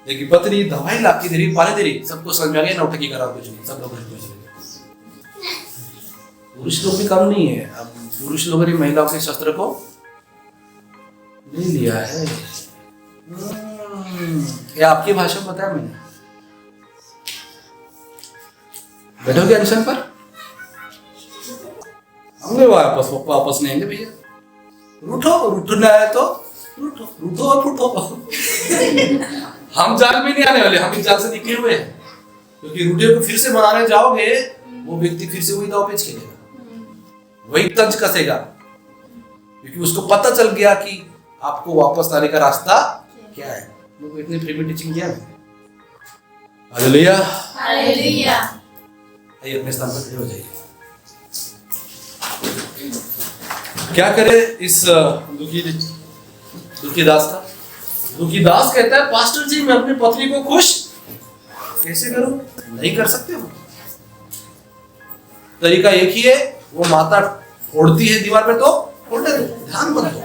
लेकिन पत्नी दवाई ला के दे रही, पानी दे रही, सबको समझ में आ गया नौटंकी करा कुछ नहीं, सब लोग घर में चले गए। पुरुष लोग भी कम नहीं है, अब पुरुष लोगों ने महिलाओं के शस्त्र को ले लिया है। ये आपकी भाषा में बताया मैंने। बैठोगे अनशन पर? होंगे वापस नहीं आएंगे भैया। रूठो, रूठना है तो रूठो, रूठो और फूटो। हम जाल में नहीं आने वाले, हम इस जाल से निकले हुए हैं। क्योंकि रूठे को फिर से बनाने जाओगे, वो व्यक्ति फिर से वही दांवपेच खेलेगा, वही तंज कसेगा, क्योंकि उसको पता चल गया कि आपको वापस आने का रास्ता क्या है। लोग इतनी फ्री में टीचिंग किया है। हालेलुया। हालेलुया। आइए अपने स्थान पर खड़े हो जाइए। क्या करे इस दुखी दास का? दुखी दास कहता है पास्टर जी मैं अपनी पत्नी को खुश कैसे करूं? नहीं कर सकते हो। तरीका एक ही है, वो माता फोड़ती है दीवार पे तो फोड़ने दो, ध्यान मत दो,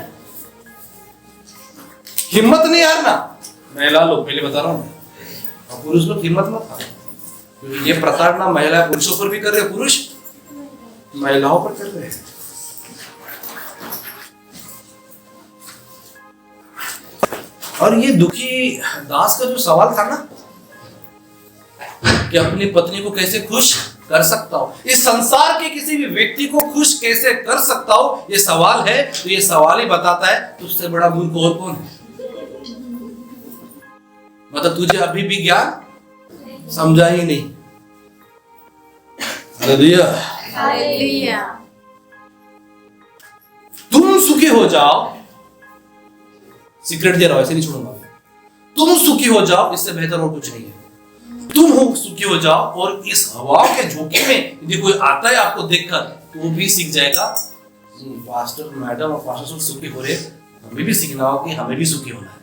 हिम्मत नहीं हारना। महिला लोग पहले बता रहा हूं, और पुरुष लोग हिम्मत मत हारना, क्योंकि ये प्रताड़ना महिला पुरुषों पर भी कर रहे, पुरुष महिलाओं पर कर रहे हैं। और ये दुखी दास का जो सवाल था ना कि अपनी पत्नी को कैसे खुश कर सकता हूं, इस संसार के किसी भी व्यक्ति को खुश कैसे कर सकता हूं, ये सवाल है। तो ये सवाल ही बताता है तुझसे बड़ा मूर्ख और कौन है। मतलब तुझे अभी भी ज्ञान समझा ही नहीं। हालेलुया। हालेलुया। तुम सुखी हो जाओ, सीक्रेट दे रहा हूं, ऐसे नहीं छोड़ूंगा। तुम सुखी हो जाओ, इससे बेहतर और कुछ नहीं है। तुम हो सुखी हो जाओ, और इस हवा के झोंके में यदि कोई आता है आपको देखकर, तो वो भी सीख जाएगा। पास्टर मैडम और पास्टर सुखी हो रहे, हमें भी सीखना हो कि हमें भी सुखी होना है।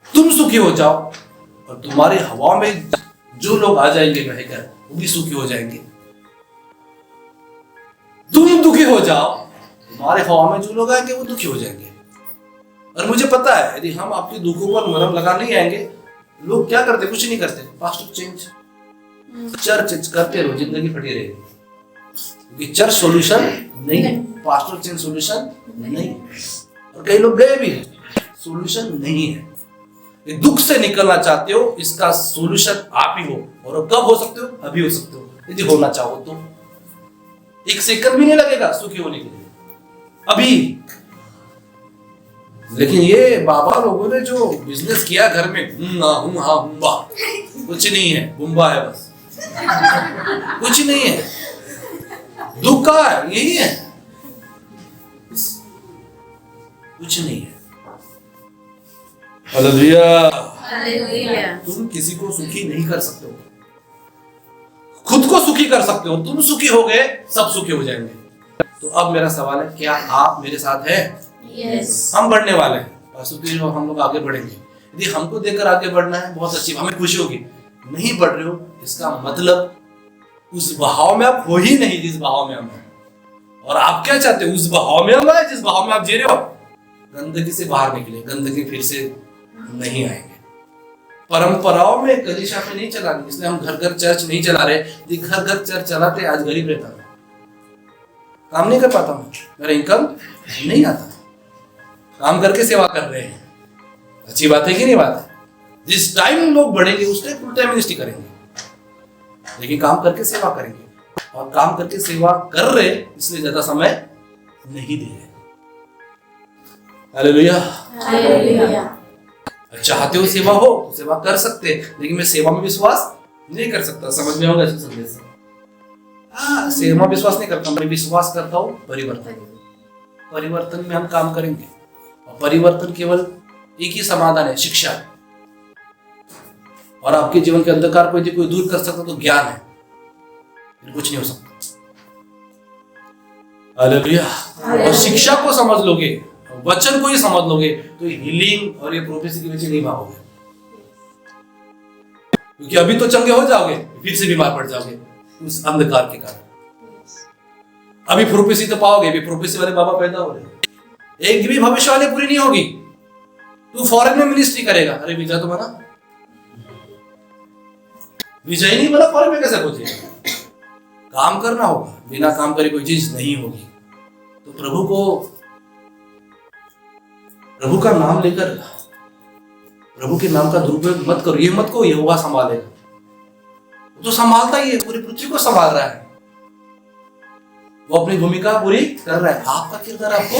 तुम सुखी हो जाओ, और तुम्हारे हवा में जो लोग आ जाएंगे बहकर, वो भी सुखी हो जाएंगे। तुम दुखी हो जाओ, तुम्हारे हवा में जो लोग आएंगे वो दुखी हो जाएंगे। और मुझे पता है यदि हम आपके दुखों पर मरहम लगा नहीं आएंगे, लोग क्या करते? कुछ नहीं करते। पास्टर चेंज, चर्च करते रहो, जिंदगी फटी रहेगी। क्योंकि चर्च सॉल्यूशन नहीं, पास्टर चेंज सॉल्यूशन नहीं। और कई लोग गए भी हैं, सॉल्यूशन नहीं है। दुख से निकलना चाहते हो, इसका सॉल्यूशन आप ही हो। और कब हो सकते हो? अभी हो सकते हो। यदि होना चाहो तो 1 सेकंड भी नहीं लगेगा सुखी होने के लिए अभी। लेकिन ये बाबा लोगों ने जो बिजनेस किया घर में, हुम्बा, कुछ नहीं है, बुम्बा है बस, कुछ नहीं है, दुख का है, यही है, कुछ नहीं है। हालेलुया। हालेलुया। तुम किसी को सुखी नहीं कर सकते हो, खुद को सुखी कर सकते हो। तुम सुखी हो गए, सब सुखी हो जाएंगे। तो अब मेरा सवाल है, क्या आप मेरे साथ हैं? यस। हम बढ़ने वाले हैं, हम लोग आगे बढ़ेंगे। यदि हमको देखकर आगे बढ़ना है, बहुत अच्छी, हमें खुशी होगी। नहीं बढ़ रहे हो, इसका मतलब उस बहाव में आप हो ही नहीं जिस बहाव में हम हैं। और आप क्या चाहते हो? उस बहाव में हम आए जिस बहाव में आप जी रहे हो। गंदगी से बाहर निकले, गंदगी फिर से नहीं आएंगे। परंपराओं में, कलीसिया में नहीं चलानी, इसलिए हम घर घर चर्च नहीं चला रहे। यदि घर घर चर्च चलाते, आज गरीब रहता मैं, काम नहीं कर पाता हूँ, मेरा इनकम नहीं आता। काम करके सेवा कर रहे हैं, अच्छी बात है कि नहीं बात है? जिस टाइम लोग बढ़ेंगे उस टाइम फुल टाइम मिनिस्ट्री करेंगे, लेकिन काम करके सेवा करेंगे। और काम करके सेवा कर रहे इसलिए ज्यादा समय नहीं दे रहे। हालेलुया। हालेलुया। चाहते हो सेवा हो तो सेवा कर सकते, लेकिन मैं सेवा में विश्वास नहीं कर सकता। समझ में होगा संदेश से? हाँ, सेवा विश्वास नहीं करता, मैं विश्वास करता हूँ परिवर्तन में हम काम करेंगे। और परिवर्तन केवल एक ही समाधान है, शिक्षा। और आपके जीवन के अंधकार को यदि कोई दूर कर सकता तो ज्ञान है, कुछ नहीं हो सकता। हालेलुया। और शिक्षा को समझ लोगे, वचन को ही समझ लोगे, तो हीलिंग और ये प्रोफेसी के पीछे नहीं भागोगे। क्योंकि अभी तो चंगे हो जाओगे, फिर से बीमार पड़ जाओगे उस अंधकार के कारण। अभी प्रोफेसी तो पाओगे, अभी प्रोफेसी वाले बाबा पैदा हो रहे, एक भी भविष्यवाणी पूरी नहीं होगी। तू फॉरेन में मिनिस्ट्री करेगा, अरे वीजा तो बना, वीजा ही नहीं बना, फॉरेन में कैसे पहुंचेगा? काम करना होगा, बिना काम करे कोई चीज नहीं होगी। तो प्रभु का नाम लेकर, प्रभु के नाम का दुरुपयोग मत करो। ये मत कहो यहोवा संभालेगा, वो तो संभालता ही है, पूरी पृथ्वी को संभाल रहा है। वो अपनी भूमिका पूरी कर रहा है, आपका किरदार आपको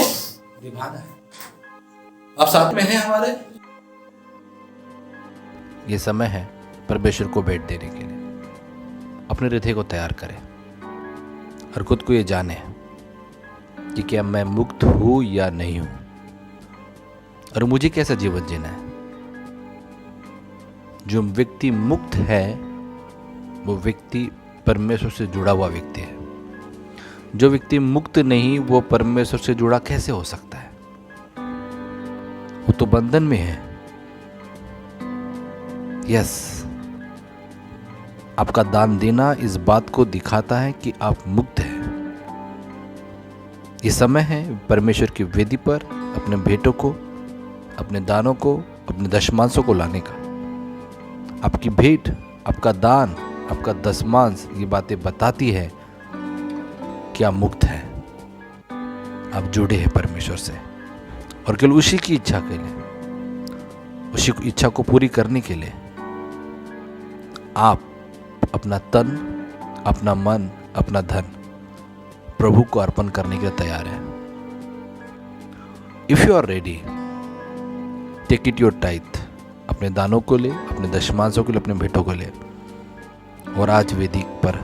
निभाना है। आप साथ में हैं हमारे। ये समय है परमेश्वर को भेंट देने के लिए। अपने हृदय को तैयार करें और खुद को ये जाने कि क्या मैं मुक्त हूं या नहीं हूं, और मुझे कैसा जीवन जीना है। जो व्यक्ति मुक्त है वो व्यक्ति परमेश्वर से जुड़ा हुआ व्यक्ति है। जो व्यक्ति मुक्त नहीं, वो परमेश्वर से जुड़ा कैसे हो सकता है? वो तो बंधन में है। यस, आपका दान देना इस बात को दिखाता है कि आप मुक्त हैं। ये समय है परमेश्वर की वेदी पर अपने भेंटों को, अपने दानों को, अपने दशमांशों को लाने का। आपकी भेंट, आपका दान, आपका दशमांश ये बातें बताती है कि आप मुक्त हैं, आप जुड़े हैं परमेश्वर से। और केवल उसी की इच्छा के लिए, उसी इच्छा को पूरी करने के लिए आप अपना तन, अपना मन, अपना धन प्रभु को अर्पण करने के लिए तैयार है। If you are ready, take it your tithe. अपने दानों को ले, अपने दशमांशों को ले, अपने भेंटों को ले, और आज वेदी पर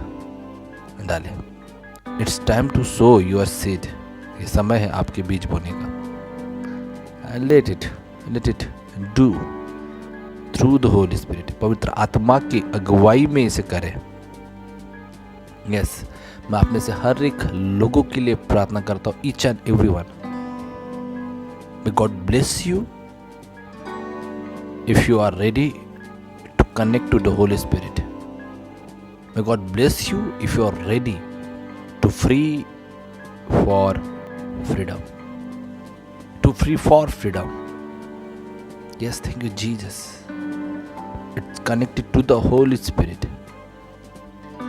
डालें। It's time to sow your seed. ये समय है आपके बीज बोने का। Let it do through the holy spirit. पवित्र आत्मा की अगुवाई में इसे करें। यस, मैं आप में से हर एक लोगों के लिए प्रार्थना करता हूँ, each and every one. May God bless you if you are ready to connect to the holy spirit. May God bless you if you are ready to free for freedom, to free for freedom. Yes, thank you Jesus. It's connected to the Holy Spirit.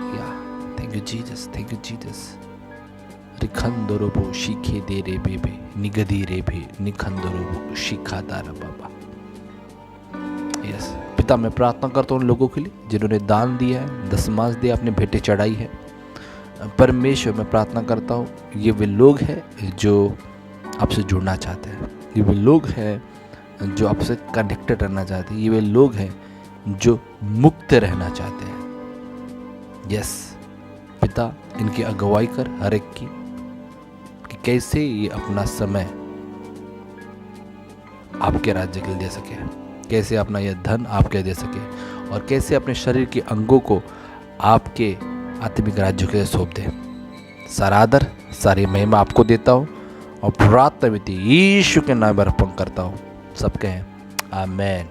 Yeah, thank you Jesus, thank you Jesus. Rikhandorobo shikhe de re bebe nigadi re be nikhandorobo shikhadara baba. Yes, पिता, मैं प्रार्थना करता हूँ उन लोगों के लिए जिन्होंने दान दिया है, दशमांश दिया, अपने भेंटें चढ़ाई है। परमेश्वर, मैं प्रार्थना करता हूँ ये वे लोग हैं जो आपसे जुड़ना चाहते हैं, ये वे लोग हैं जो आपसे कनेक्टेड रहना चाहते हैं, ये वे लोग हैं जो मुक्त रहना चाहते हैं। यस पिता, इनकी अगुवाई कर हर एक की, कि कैसे ये अपना समय आपके राज्य के लिए दे सके, कैसे अपना यह धन आपके दे सके, और कैसे अपने शरीर के अंगों को आपके आत्मिक राज्य के लिए सौंप दे। सारा आदर, सारी महिमा आपको देता हूँ और प्रार्थना विधि यीशु के नाम पर अर्पण करता हूँ। सब कहें आमेन।